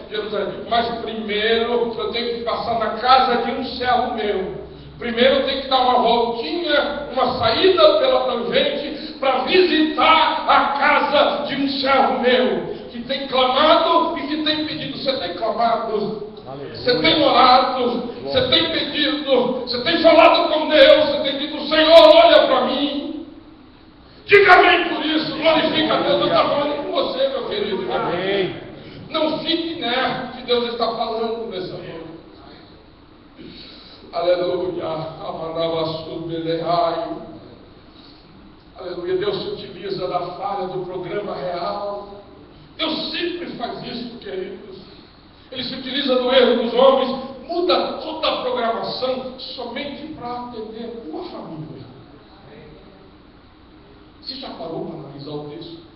Speaker 2: Jerusalém. Mas primeiro eu tenho que passar na casa de um servo meu. Primeiro eu tenho que dar uma voltinha, uma saída pela tangente para visitar a casa de um servo meu que tem clamado e que tem pedido. Você tem clamado, você tem orado, você tem pedido, você tem falado com Deus, você tem dito, Senhor, olha para mim. Diga amém por isso, glorifica a Deus. Eu estou falando com você, meu querido. Amém. Não fique inerte, Deus está falando nessa noite. Aleluia. Aleluia. Deus se utiliza da falha do programa real. Deus sempre faz isso, queridos. Ele se utiliza do erro dos homens, muda toda a programação somente para atender uma família. Você já parou para analisar o texto?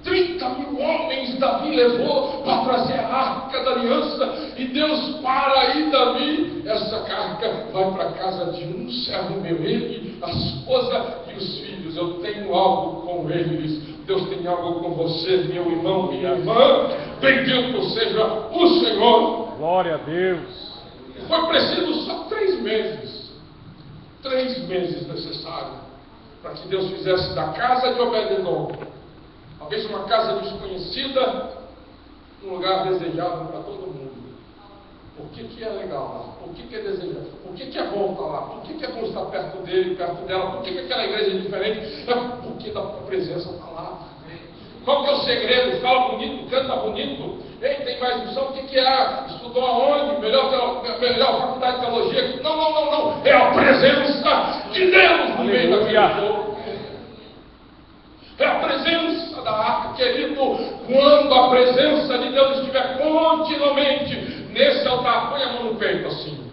Speaker 2: 30.000 homens Davi levou para trazer a arca da aliança, e Deus para aí, Davi, essa arca vai para a casa de um servo meu, ele, a esposa e os filhos, eu tenho algo com eles. Deus tem algo com você, meu irmão, minha irmã. Bendito seja o Senhor.
Speaker 3: Glória a Deus.
Speaker 2: Foi preciso só 3 meses. 3 meses necessários para que Deus fizesse da casa de Obed-edom, talvez uma casa desconhecida, um lugar desejado para todo mundo. Por que é legal lá? Por que é desejado? Por que é bom estar lá? Por que é bom estar perto dele, perto dela? Por que aquela igreja é diferente? É porque a presença está lá. Qual que é o segredo? Fala bonito, canta bonito. Ei, tem mais unção? O que é? Estudou aonde? Melhor faculdade de teologia? Não. É a presença de Deus no meio daquele povo. É a presença da arca, querido. Quando a presença de Deus estiver continuamente nesse altar, põe a mão no peito assim.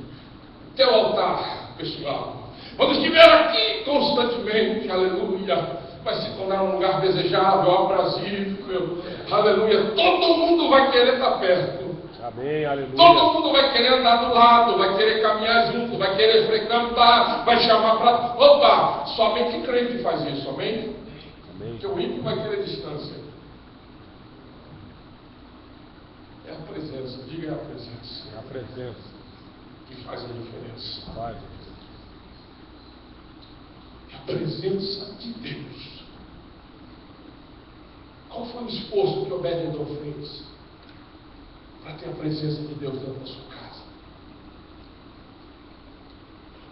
Speaker 2: Teu altar, pessoal. Quando estiver aqui constantemente, aleluia, vai se tornar um lugar desejável, aprazível, aleluia. Todo mundo vai querer estar perto.
Speaker 3: Amém, aleluia.
Speaker 2: Todo mundo vai querer andar do lado, vai querer caminhar junto, vai querer frequentar, vai chamar para... Opa, somente crente faz isso, amém?
Speaker 3: Amém.
Speaker 2: Porque o ímpio vai querer distância. É a presença, diga é a presença.
Speaker 3: É a presença.
Speaker 2: Que faz a diferença.
Speaker 3: Faz.
Speaker 2: A presença de Deus. Qual foi o esforço que Obed-edom fez para ter a presença de Deus dentro da sua casa?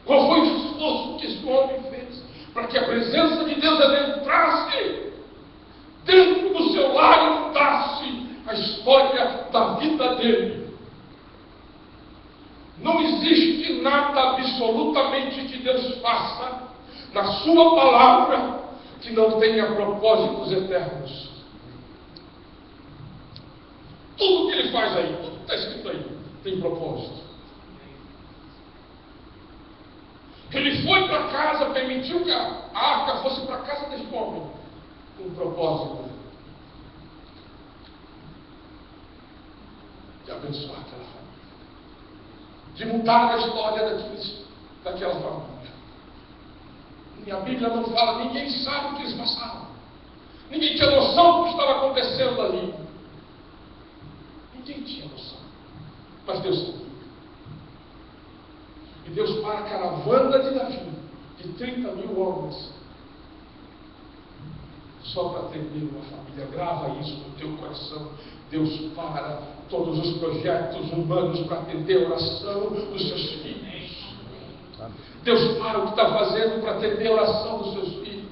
Speaker 2: Qual foi o esforço que esse homem fez para que a presença de Deus adentrasse dentro do seu lar e mudasse a história da vida dele? Não existe nada absolutamente que Deus faça na sua palavra que não tenha propósitos eternos. Tudo que ele faz aí, tudo que está escrito aí, tem propósito. Ele foi para casa, permitiu que a arca fosse para a casa desse homem, com um propósito de abençoar aquela família, de mudar a história daquela família. E a Bíblia não fala, ninguém sabe o que eles passaram. Ninguém tinha noção do que estava acontecendo ali. Ninguém tinha noção. Mas Deus sabia. E Deus para a caravana de Davi, de 30 mil homens, só para atender uma família. Grava isso no teu coração. Deus para todos os projetos humanos para atender a oração dos seus filhos. Deus para o que está fazendo para atender a oração dos seus filhos.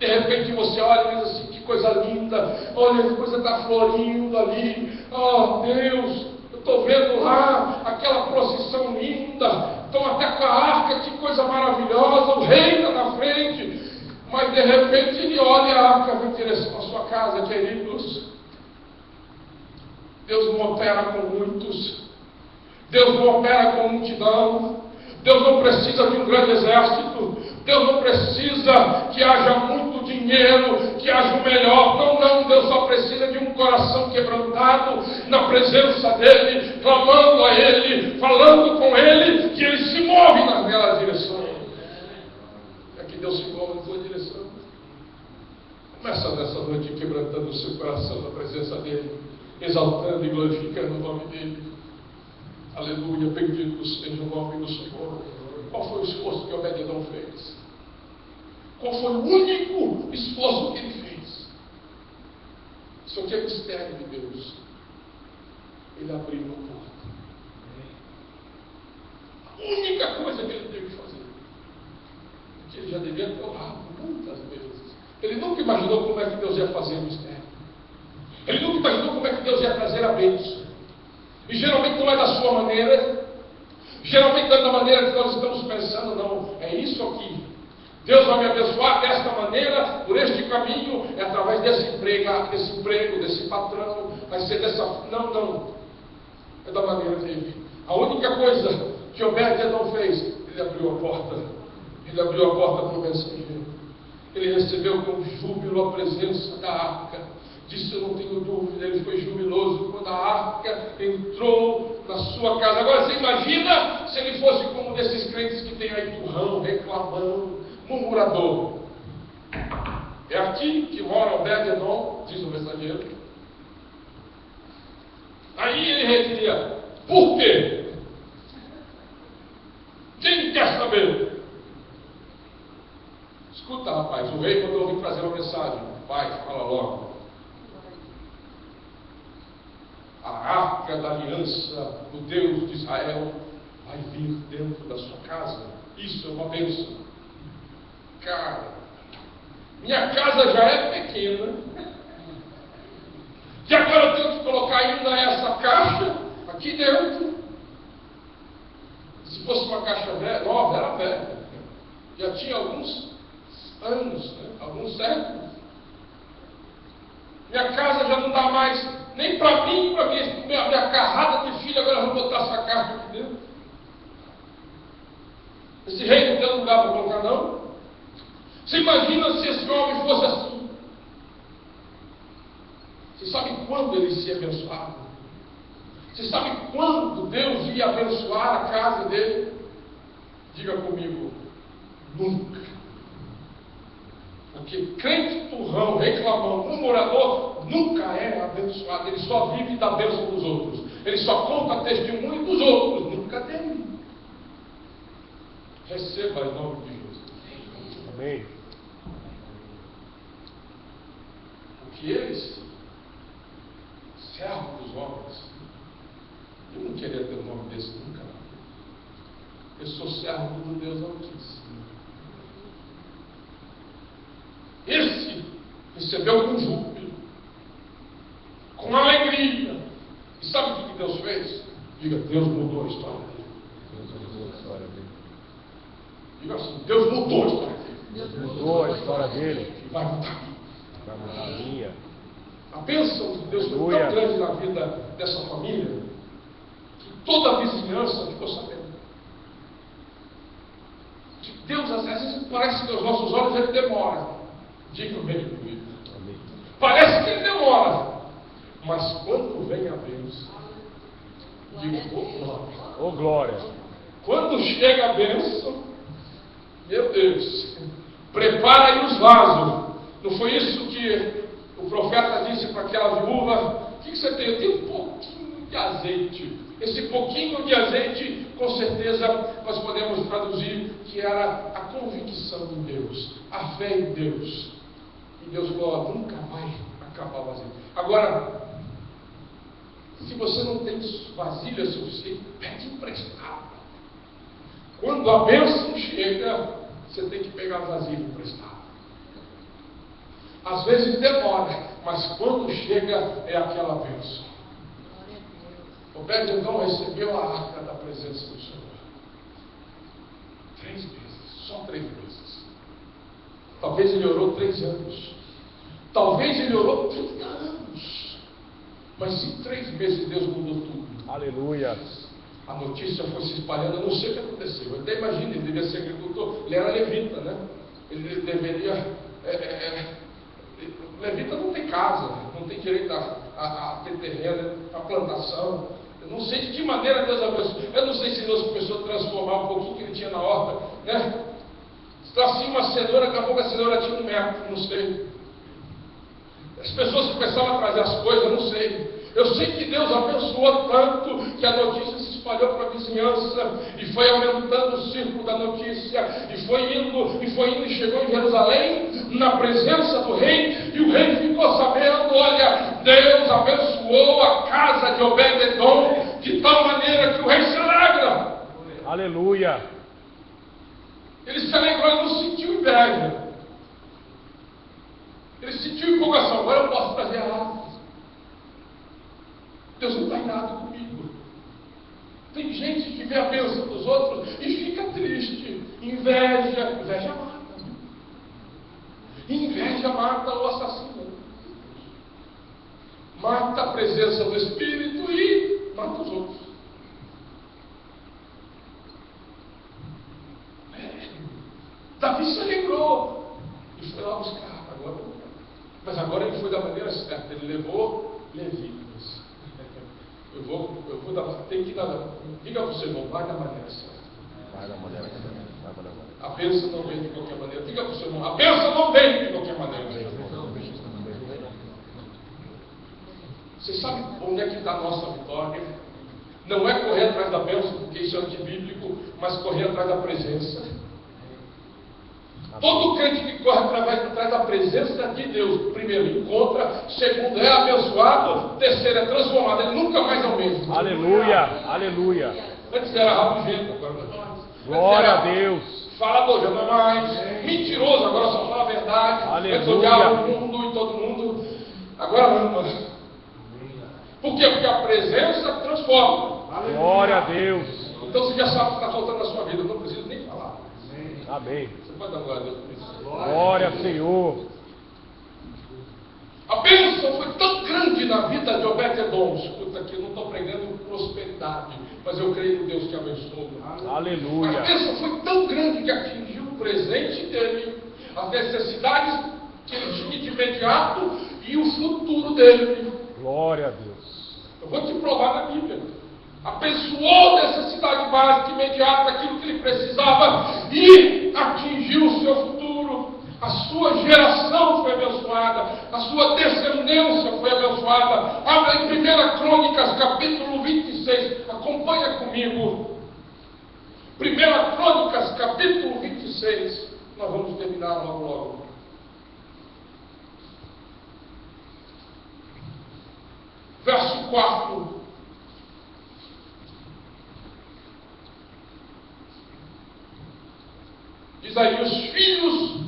Speaker 2: De repente você olha e diz assim, que coisa linda, olha, a coisa está florindo ali. Oh Deus, eu estou vendo lá aquela procissão linda, estão até com a arca, que coisa maravilhosa, o rei está na frente. Mas de repente ele olha e a arca vai em direção à sua casa, queridos. Deus não opera com muitos. Deus não opera com multidão. Deus não precisa de um grande exército. Deus não precisa que haja muito dinheiro, que haja o melhor. Não. Deus só precisa de um coração quebrantado na presença dEle, clamando a Ele, falando com Ele, que Ele se move naquela direção. É que Deus se move na tua direção. Começa nessa noite quebrantando o seu coração na presença dEle, exaltando e glorificando o nome dEle. Aleluia, bendito seja o nome do Senhor. Qual foi o esforço que Obed-edom fez? Qual foi o único esforço que ele fez? Isso aqui é mistério de Deus. Ele abriu a porta. A única coisa que ele teve que fazer, porque ele já devia ter orado muitas vezes. Ele nunca imaginou como é que Deus ia fazer o mistério. Ele nunca imaginou como é que Deus ia trazer a bênção. E geralmente não é da sua maneira. Geralmente não é da maneira que nós estamos pensando, não. É isso aqui. Deus vai me abençoar desta maneira, por este caminho, é através desse emprego, desse patrão, vai ser dessa... Não. É da maneira dele. A única coisa que Obed-edom fez, ele abriu a porta. Ele abriu a porta para o mensageiro. Ele recebeu com júbilo a presença da arca. Disse, eu não tenho dúvida, ele foi jubiloso quando a arca entrou na sua casa. Agora você imagina se ele fosse como desses crentes que tem aí turrão, reclamando, murmurador. É
Speaker 6: aqui que mora Obed-Edom, diz o mensageiro. Aí ele rediria: por quê? Quem quer saber? Escuta, rapaz, o rei mandou vir trazer uma mensagem. Pai, fala logo. A arca da aliança do Deus de Israel vai vir dentro da sua casa. Isso é uma bênção. Cara, minha casa já é pequena, e agora eu tenho que colocar ainda essa caixa aqui dentro. Se fosse uma caixa velha, nova, era velha. Já tinha alguns anos, né? Alguns séculos. Minha casa já não dá mais nem para mim, para minha carrada de filho. Agora eu vou botar essa caixa aqui dentro. Esse rei não tem lugar para colocar, não. Você imagina se esse homem fosse assim? Você sabe quando ele se abençoava? Você sabe quando Deus ia abençoar a casa dele? Diga comigo: nunca. Porque crente turrão, reclamão, murmurador, nunca é abençoado. Ele só vive da bênção dos outros. Ele só conta testemunho dos outros, nunca dele. Receba em nome de Jesus.
Speaker 3: Amém.
Speaker 6: Porque eles, servos dos homens, eu não queria ter um nome desse nunca. Eu sou servo do Deus Altíssimo. Esse recebeu com júbilo, com alegria. E sabe o que Deus fez? Diga: Deus mudou a história dele. Diga assim: Deus mudou a história dele.
Speaker 3: Deus mudou a história dele.
Speaker 6: E vai mudar.
Speaker 3: Vai mudar a minha.
Speaker 6: A bênção de Deus foi tão grande na vida dessa família, que toda a vizinhança ficou sabendo. Que Deus, às vezes, parece que aos nossos olhos ele demora. Diga bem comigo. Parece que ele demora. Mas quando vem a bênção, diga: oh glória.
Speaker 3: Ô glória.
Speaker 6: Quando chega a bênção, meu Deus, prepara aí os vasos. Não foi isso que o profeta disse para aquela viúva? O que você tem? Eu tenho um pouquinho de azeite. Esse pouquinho de azeite, com certeza, nós podemos traduzir que era a convicção em Deus, a fé em Deus. E Deus falou: nunca vai acabar o azeite. Agora, se você não tem vasilha suficiente, pede emprestado. Quando a bênção chega, você tem que pegar a vasilha emprestada. Às vezes demora, mas quando chega é aquela bênção. Obed-Edom recebeu a arca da presença do Senhor 3 vezes, só 3 vezes. Talvez ele orou 3 anos, talvez ele orou 30 anos, mas em 3 meses Deus mudou tudo.
Speaker 3: Aleluia.
Speaker 6: A notícia foi se espalhando, eu não sei o que aconteceu. Eu até imagino, ele devia ser agricultor, ele era levita, né? Ele deveria. Levita não tem casa, não tem direito a ter terreno, a plantação. Eu não sei de que maneira Deus abençoou. Eu não sei se Deus começou a transformar um pouquinho que ele tinha na horta, né? Assim, uma cenoura, daqui a pouco a cenoura tinha 1 metro, não sei. As pessoas começaram a trazer as coisas, eu não sei. Eu sei que Deus abençoou tanto que a notícia se espalhou para a vizinhança e foi aumentando o círculo da notícia e foi indo e chegou em Jerusalém na presença do rei, e o rei ficou sabendo: olha, Deus abençoou a casa de Obed-Edom de tal maneira que o rei se alegra.
Speaker 3: Aleluia.
Speaker 6: Ele se alegrou, ele não sentiu inveja, ele sentiu empolgação. Agora eu posso trazer a arca. Deus não está irado comigo. Tem gente que vê a bênção dos outros e fica triste. Inveja mata. Inveja mata o assassino. Mata a presença do Espírito e mata os outros. Davi se alegrou e foi lá buscar. Mas agora ele foi da maneira certa. Ele levou levitas. Eu vou dar, tem que dar, diga para o seu irmão: vai da maneira certa.
Speaker 3: Vai da maneira certa.
Speaker 6: A bênção não vem de qualquer maneira. Diga para o seu irmão: a bênção não vem de qualquer maneira. Você sabe onde é que está a nossa vitória? Não é correr atrás da bênção, porque isso é antibíblico, mas correr atrás da presença. Todo crente que corre atrás da presença de Deus, primeiro encontra, segundo é abençoado, terceiro é transformado, ele nunca mais é o mesmo.
Speaker 3: Aleluia, aleluia.
Speaker 6: Antes era rabugento, agora não é mais.
Speaker 3: Glória a Deus.
Speaker 6: Falador, já não é mais. Mentiroso, agora só fala a verdade.
Speaker 3: Aleluia.
Speaker 6: Odiava o mundo e todo mundo. Agora ama. Por quê? Porque a presença transforma.
Speaker 3: Glória a Deus.
Speaker 6: Então você já sabe o que está faltando na sua vida, eu não preciso nem falar.
Speaker 3: Amém.
Speaker 6: Você pode dar glória a Deus por isso.
Speaker 3: Glória ao Senhor.
Speaker 6: A bênção foi tão grande na vida de Obed-Edom. Escuta aqui, eu não estou pregando prosperidade, mas eu creio no Deus que abençoa.
Speaker 3: Aleluia.
Speaker 6: A bênção foi tão grande que atingiu o presente dele, as necessidades que ele tinha de imediato e o futuro dele.
Speaker 3: Glória a Deus.
Speaker 6: Eu vou te provar na Bíblia. Abençoou a necessidade básica imediata, aquilo que ele precisava, e atingiu o seu futuro. A sua geração foi abençoada, a sua descendência foi abençoada. Abra em 1 Crônicas, capítulo 26, acompanha comigo. 1 Crônicas, capítulo 26, nós vamos terminar logo. Verso 4. Diz aí, os filhos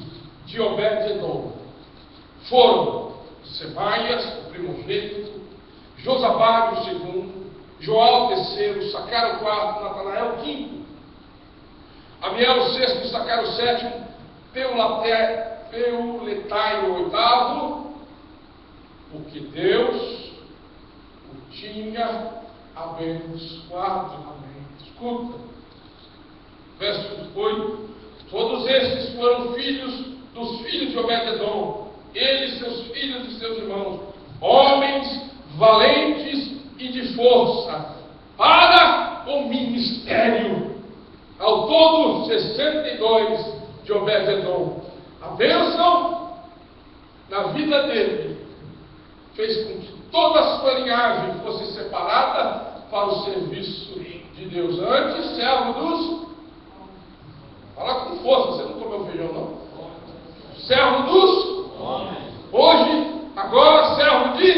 Speaker 6: de Obed-Edom foram Semaias, o primogênito, Josabade, o segundo, Joel, o terceiro, Sacar, o quarto, Natanael, o quinto, Amiel, o sexto, Sacar, o sétimo, Peuletai, o oitavo, porque Deus o tinha abençoado. Amém. Escuta, verso 8. Todos esses foram filhos dos filhos de Obed-Edom, eles, seus filhos e seus irmãos, homens valentes e de força, para o ministério. Ao todo, 62 de Obed-Edom. A bênção na vida dele fez com que toda a sua linhagem fosse separada para o serviço de Deus. Antes, servo dos... Fala com força, você não comeu feijão, não? Servo dos homens. Hoje, agora, servo de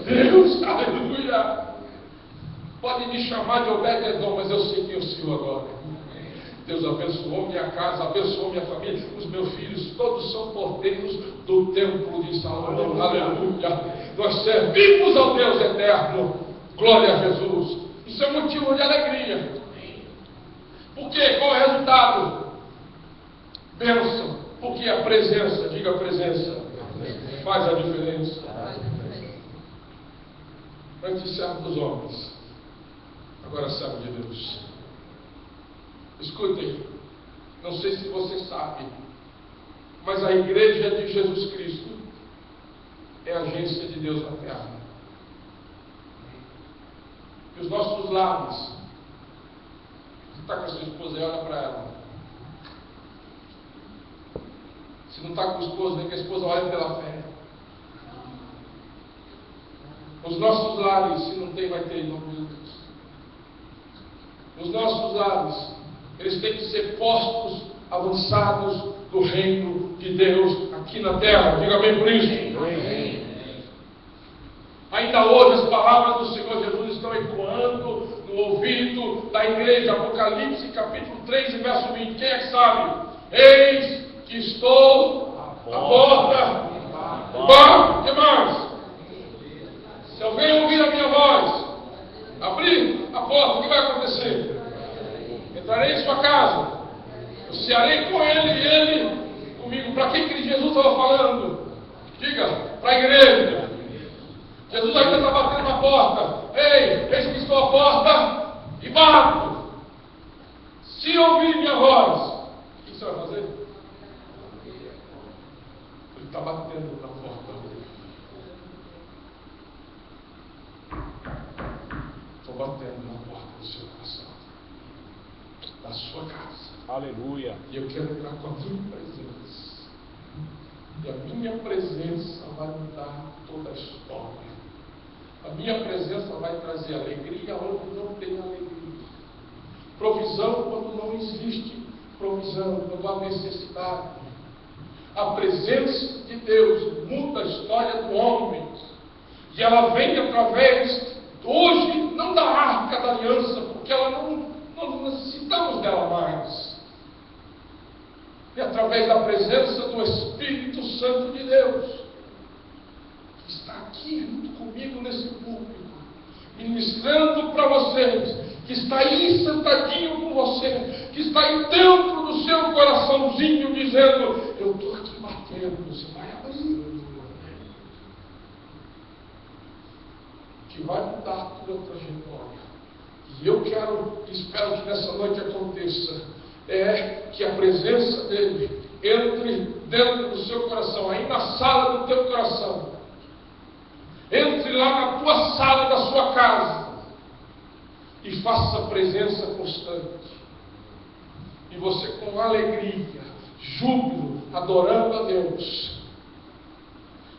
Speaker 6: Deus. Aleluia. Pode me chamar de Obed-Edom, mas eu sei quem eu sou agora. Deus abençoou minha casa, abençoou minha família, os meus filhos, todos são porteiros do templo de Salomão. Aleluia. Nós servimos ao Deus eterno. Glória a Jesus. Isso é motivo de alegria. Por quê? Qual é o resultado? Bênção. Porque a presença, diga a presença, faz a diferença. Antes servo dos homens, agora servo de Deus. Escutem, não sei se você sabe, mas a igreja de Jesus Cristo é a agência de Deus na terra. E os nossos lares, você está com a sua esposa e olha para ela. Se não está com a esposa, nem que a esposa olhe pela fé. Os nossos lares, se não tem, vai ter em nome de Jesus. Os nossos lares, eles têm que ser postos avançados do reino de Deus aqui na terra. Diga bem por isso. Amém. Ainda hoje as palavras do Senhor Jesus estão ecoando no ouvido da igreja. Apocalipse capítulo 3 e verso 20. Quem é que sabe? Eis que estou à porta. O que mais? Se alguém ouvir a minha voz, abrir a porta, o que vai acontecer? Entrarei em sua casa, eu cearei com ele e ele comigo. Para quem que Jesus estava falando? Diga, para a igreja. Jesus ainda está batendo na porta. Ei, eis que estou à porta e bato. Se ouvir minha voz, o que você vai fazer? Ele está batendo na porta. Estou batendo na porta do seu coração, da sua casa.
Speaker 3: Aleluia.
Speaker 6: E eu quero entrar com a minha presença. E a minha presença vai mudar toda a história. A minha presença vai trazer alegria onde não tem alegria. Provisão quando não existe provisão, quando há necessidade. A presença de Deus muda a história do homem. E ela vem através, hoje, não da arca da aliança, porque ela não necessitamos dela mais. É através da presença do Espírito Santo de Deus, que está aqui junto comigo nesse púlpito, ministrando para vocês, que está aí sentadinho com você, que está aí dentro do seu coraçãozinho, dizendo: eu estou aqui batendo, você vai abrir. Que vai mudar a tua trajetória. E eu espero que nessa noite aconteça, que a presença dele entre dentro do seu coração, aí na sala do teu coração, entre lá na tua sala da sua casa, e faça presença constante. E você com alegria, júbilo, adorando a Deus,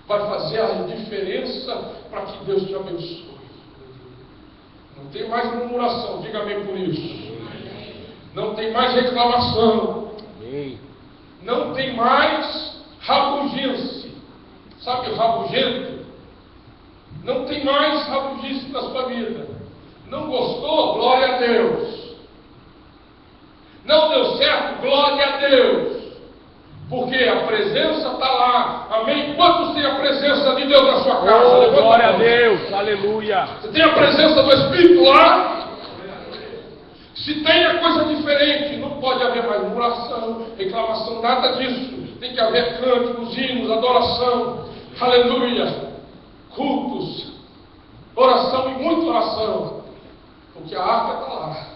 Speaker 6: vai fazer a diferença para que Deus te abençoe. Não tem mais murmuração, diga amém por isso. Não tem mais reclamação. Não tem mais rabugice. Sabe o rabugento? Não tem mais rabugice na sua vida. Não gostou? Glória a Deus. Não deu certo? Glória a Deus. Porque a presença está lá. Amém? Quantos têm a presença de Deus na sua casa?
Speaker 7: Glória a Deus. Aleluia.
Speaker 6: Você tem a presença do Espírito lá? Se tem a coisa diferente, não pode haver mais murmuração, reclamação, nada disso. Tem que haver cânticos, hinos, adoração. Aleluia. Cultos. Oração e muita oração. Porque a arca está lá.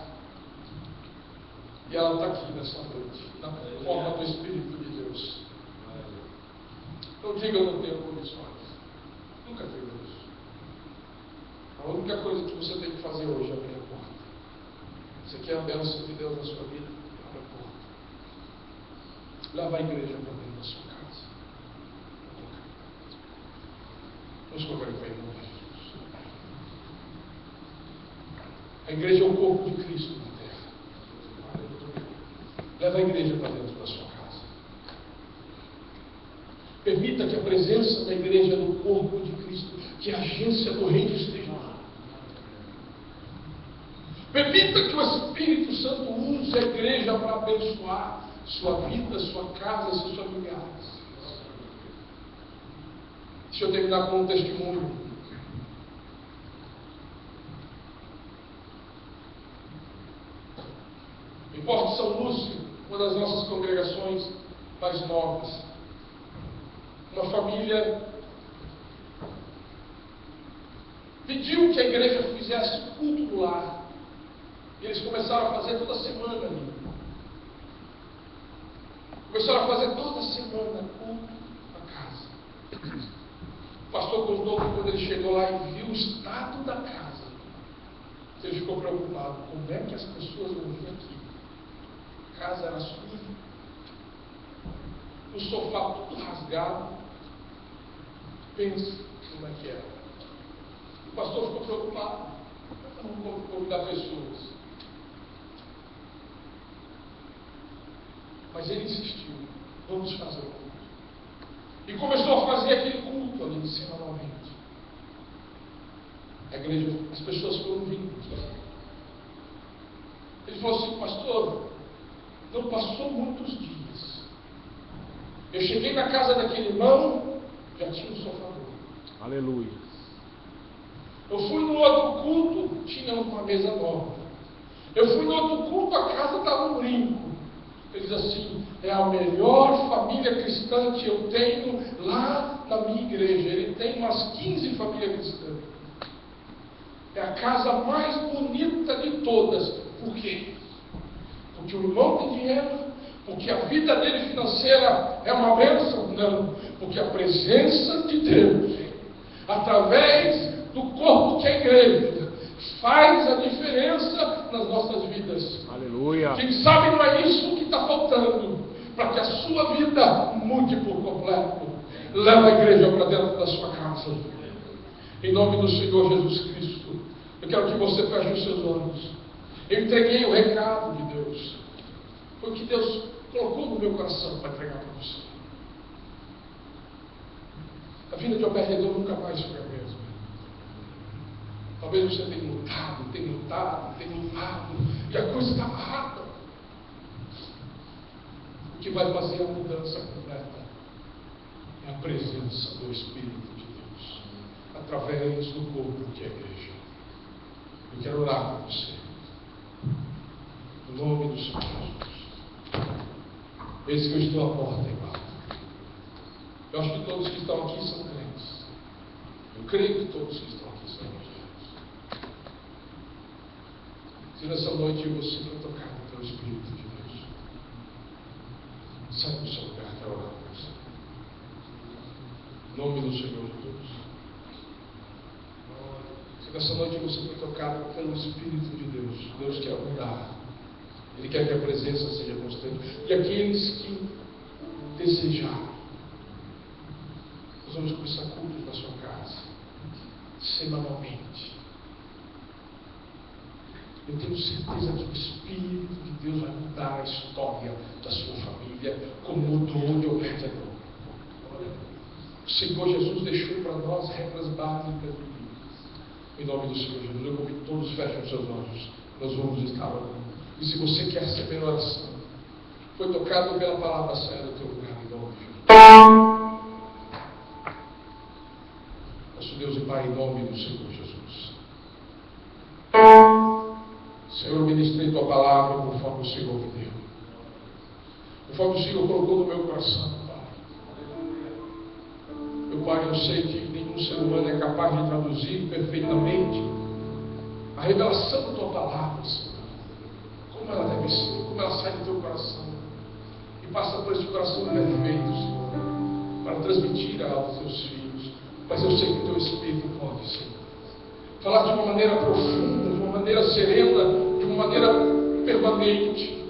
Speaker 6: E ela está aqui nessa noite, na forma do Espírito de Deus. Não diga eu não tenho condições. Nunca diga isso. A única coisa que você tem que fazer hoje é abrir a porta. Você quer a bênção de Deus na sua vida? Abra a porta. Leva a igreja para dentro da sua casa. Vamos colocar em pé em nome de Jesus. A igreja é o corpo de Cristo na terra. Leva a igreja para dentro da sua casa. Permita que a presença da igreja no corpo de Cristo, que é a agência do Reino, esteja lá. Permita que o Espírito Santo use a igreja para abençoar sua vida, sua casa, seus familiares. Deixa eu terminar com um testemunho. Em Porto São Lúcio, uma das nossas congregações mais novas, uma família pediu que a igreja fizesse culto no lar. E eles começaram a fazer toda semana ali. Começaram a fazer toda semana culto na casa. O pastor contou que quando ele chegou lá e viu o estado da casa, ele ficou preocupado. Como é que as pessoas vão vir aqui? A casa era suja, o sofá tudo rasgado. Pense como é que era. O pastor ficou preocupado. Vamos convidar pessoas. Mas ele insistiu. Vamos fazer o culto. E começou a fazer aquele culto ali em cima novamente. A igreja, as pessoas foram vindo. Ele falou assim: pastor, não passou muitos dias. Eu cheguei na casa daquele irmão, já tinha um sofá novo.
Speaker 7: Aleluia.
Speaker 6: Eu fui no outro culto, tinha uma mesa nova. Eu fui no outro culto, a casa estava um brinco. Ele diz assim: é a melhor família cristã que eu tenho lá na minha igreja. Ele tem umas 15 famílias cristãs. É a casa mais bonita de todas. Por quê? Porque o irmão tem dinheiro? Porque a vida dele financeira é uma bênção? Não. Porque a presença de Deus, através do corpo que é a igreja, faz a diferença nas nossas vidas.
Speaker 7: Aleluia.
Speaker 6: Quem sabe não é isso que está faltando para que a sua vida mude por completo. Leva a igreja para dentro da sua casa. Em nome do Senhor Jesus Cristo, eu quero que você feche os seus olhos. Eu entreguei o recado de Deus. Foi o que Deus colocou no meu coração para entregar para você. A vida de Obed-Edom nunca mais foi a mesma. Talvez você tenha lutado, e a coisa está amarrada. O que vai fazer a mudança completa é a presença do Espírito de Deus, através do corpo que é a igreja. Eu quero orar por você. Em nome do Senhor Jesus. Eis que eu estou à porta e bato. Eu acho que todos que estão aqui são crentes. Eu creio que todos que estão aqui são evangélicos. Se nessa noite você foi tocado pelo Espírito de Deus, sai do seu lugar, quero orar por você. Em nome do Senhor Jesus. Se nessa noite você foi tocado pelo Espírito de Deus, Deus quer mudar. Ele quer que a presença seja constante. E aqueles que desejarem, nós vamos começar cultos na sua casa, semanalmente. Eu tenho certeza que o Espírito de Deus vai mudar a história da sua família, como mudou de Obed-Edom. O Senhor Jesus deixou para nós regras básicas de vida. Em nome do Senhor Jesus, eu convido todos, fechem os seus olhos. Nós vamos estar orando. E se você quer receber oração, foi tocado pela palavra, saia do teu lugar em nome de Jesus. Nosso Deus e Pai, em nome do Senhor Jesus. Senhor, eu ministrei tua palavra conforme o Senhor me deu. Conforme o Senhor colocou no meu coração, Pai. Meu Pai, eu sei que nenhum ser humano é capaz de traduzir perfeitamente a revelação da tua palavra, Senhor. Como ela deve ser, como ela sai do teu coração e passa por esse coração perfeito, Senhor, para transmitir aos teus filhos. Mas eu sei que o teu Espírito pode, Senhor, falar de uma maneira profunda, de uma maneira serena, de uma maneira permanente,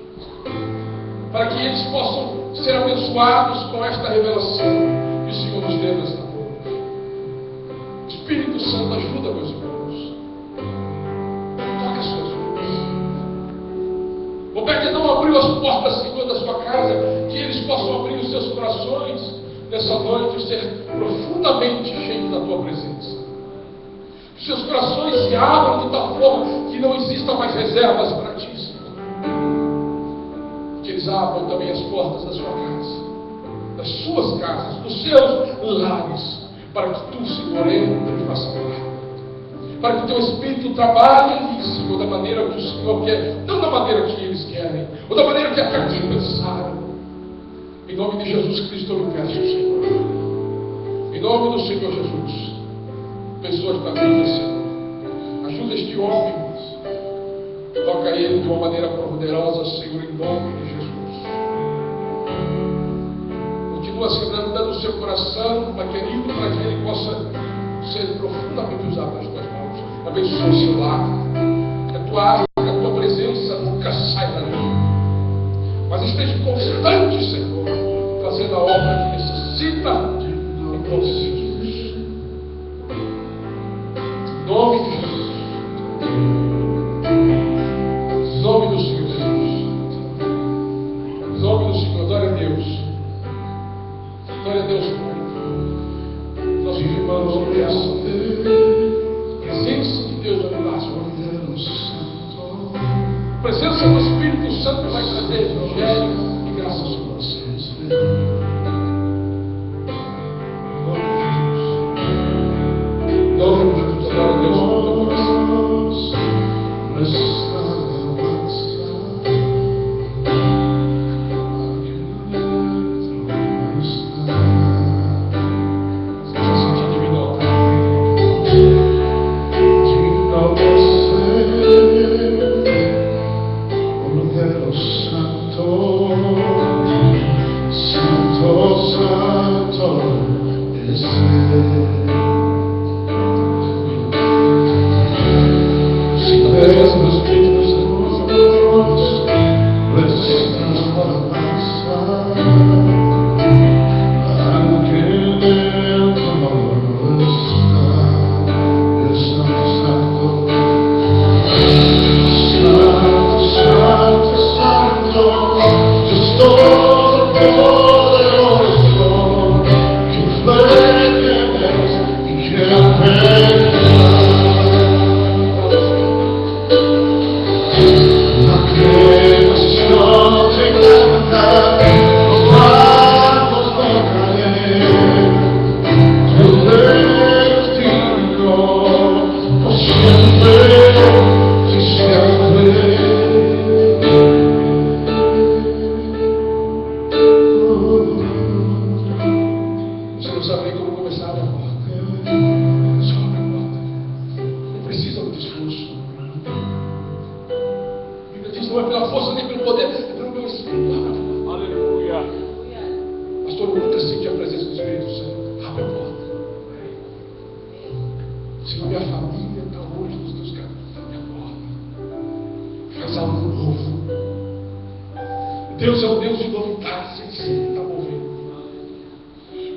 Speaker 6: para que eles possam ser abençoados com esta revelação que o Senhor nos deu nesta noite. Espírito Santo, ajuda meus irmãos. Toca as suas vidas. Obed-Edom abriu as portas, Senhor, da sua casa, que eles possam abrir os seus corações nessa noite e ser profundamente cheios da tua presença. Que seus corações se abram de tal forma que não exista mais reservas para ti, Senhor. Que eles abram também as portas da sua casa, das suas casas, dos seus lares, para que tu, Senhor, entre e faça parte. Para que o teu Espírito trabalhe ali, Senhor, da maneira que o Senhor quer, não da maneira que eles querem, ou da maneira que aqui pensaram. Em nome de Jesus Cristo eu lhe peço, Senhor. Em nome do Senhor Jesus, pessoas da vida, Senhor, ajuda este homem, toca ele de uma maneira poderosa, Senhor, em nome de Jesus. Continua quebrantando o seu coração, Pai querido, para que ele possa ser profundamente usado nas tuas mãos. Abençoe o seu lar, que a tua presença nunca saia dali, mas esteja constante, Senhor, fazendo a obra que necessita em nome de Jesus. Em nome de Jesus. Em nome do Senhor Jesus. Em nome do Senhor. Glória a Deus. Glória a Deus. Nossos irmãos, obrigado. Presença de Deus vai mudar a sua vida.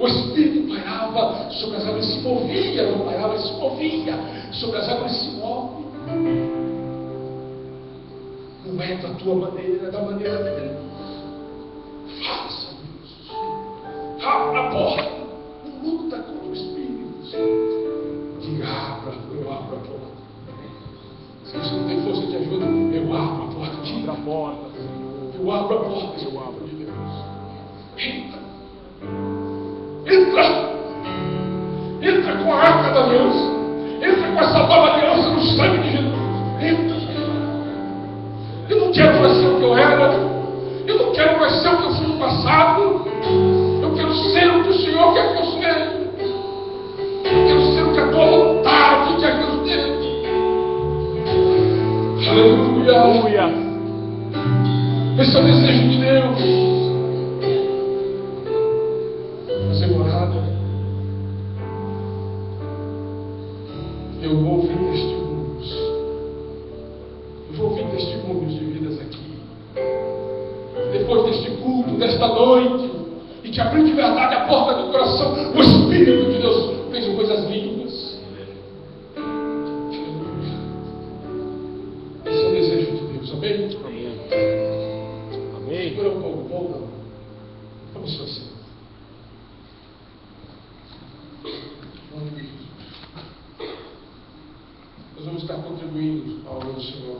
Speaker 6: O Espírito pairava sobre as águas, se movia, não pairava, se movia sobre as águas, se move. Não é da tua maneira, é da maneira dele. Faça isso. Abra a porta. Não luta contra o Espírito. Diga, eu abro a porta. Se você não tem força de ajuda, eu abro a porta.
Speaker 7: Abra a porta, Senhor.
Speaker 6: Eu abro a porta.
Speaker 7: Eu abro.
Speaker 6: De Deus. Entra. Entra! Entra com a arca da aliança. Entra com essa nova aliança no sangue de Jesus. Entra. Eu não quero mais ser o que eu era. Eu não quero mais ser o que eu fui no passado. Eu quero ser o que o Senhor quer que eu seja. Eu quero ser o que a tua vontade quer que eu seja. Aleluia.
Speaker 7: Aleluia.
Speaker 6: Esse é o desejo de Deus. Fazer morada. Eu vou ouvir testemunhos. Eu vou ouvir testemunhos de vidas aqui. Depois deste culto, desta noite, e que abriu de verdade a porta do coração, o Espírito de Deus fez coisas lindas. Aleluia. Esse é o desejo de Deus. Amém?
Speaker 7: Amém. Amém.
Speaker 6: Segura um pouco, volta. Vamos fazer. Nós vamos estar contribuindo ao Senhor.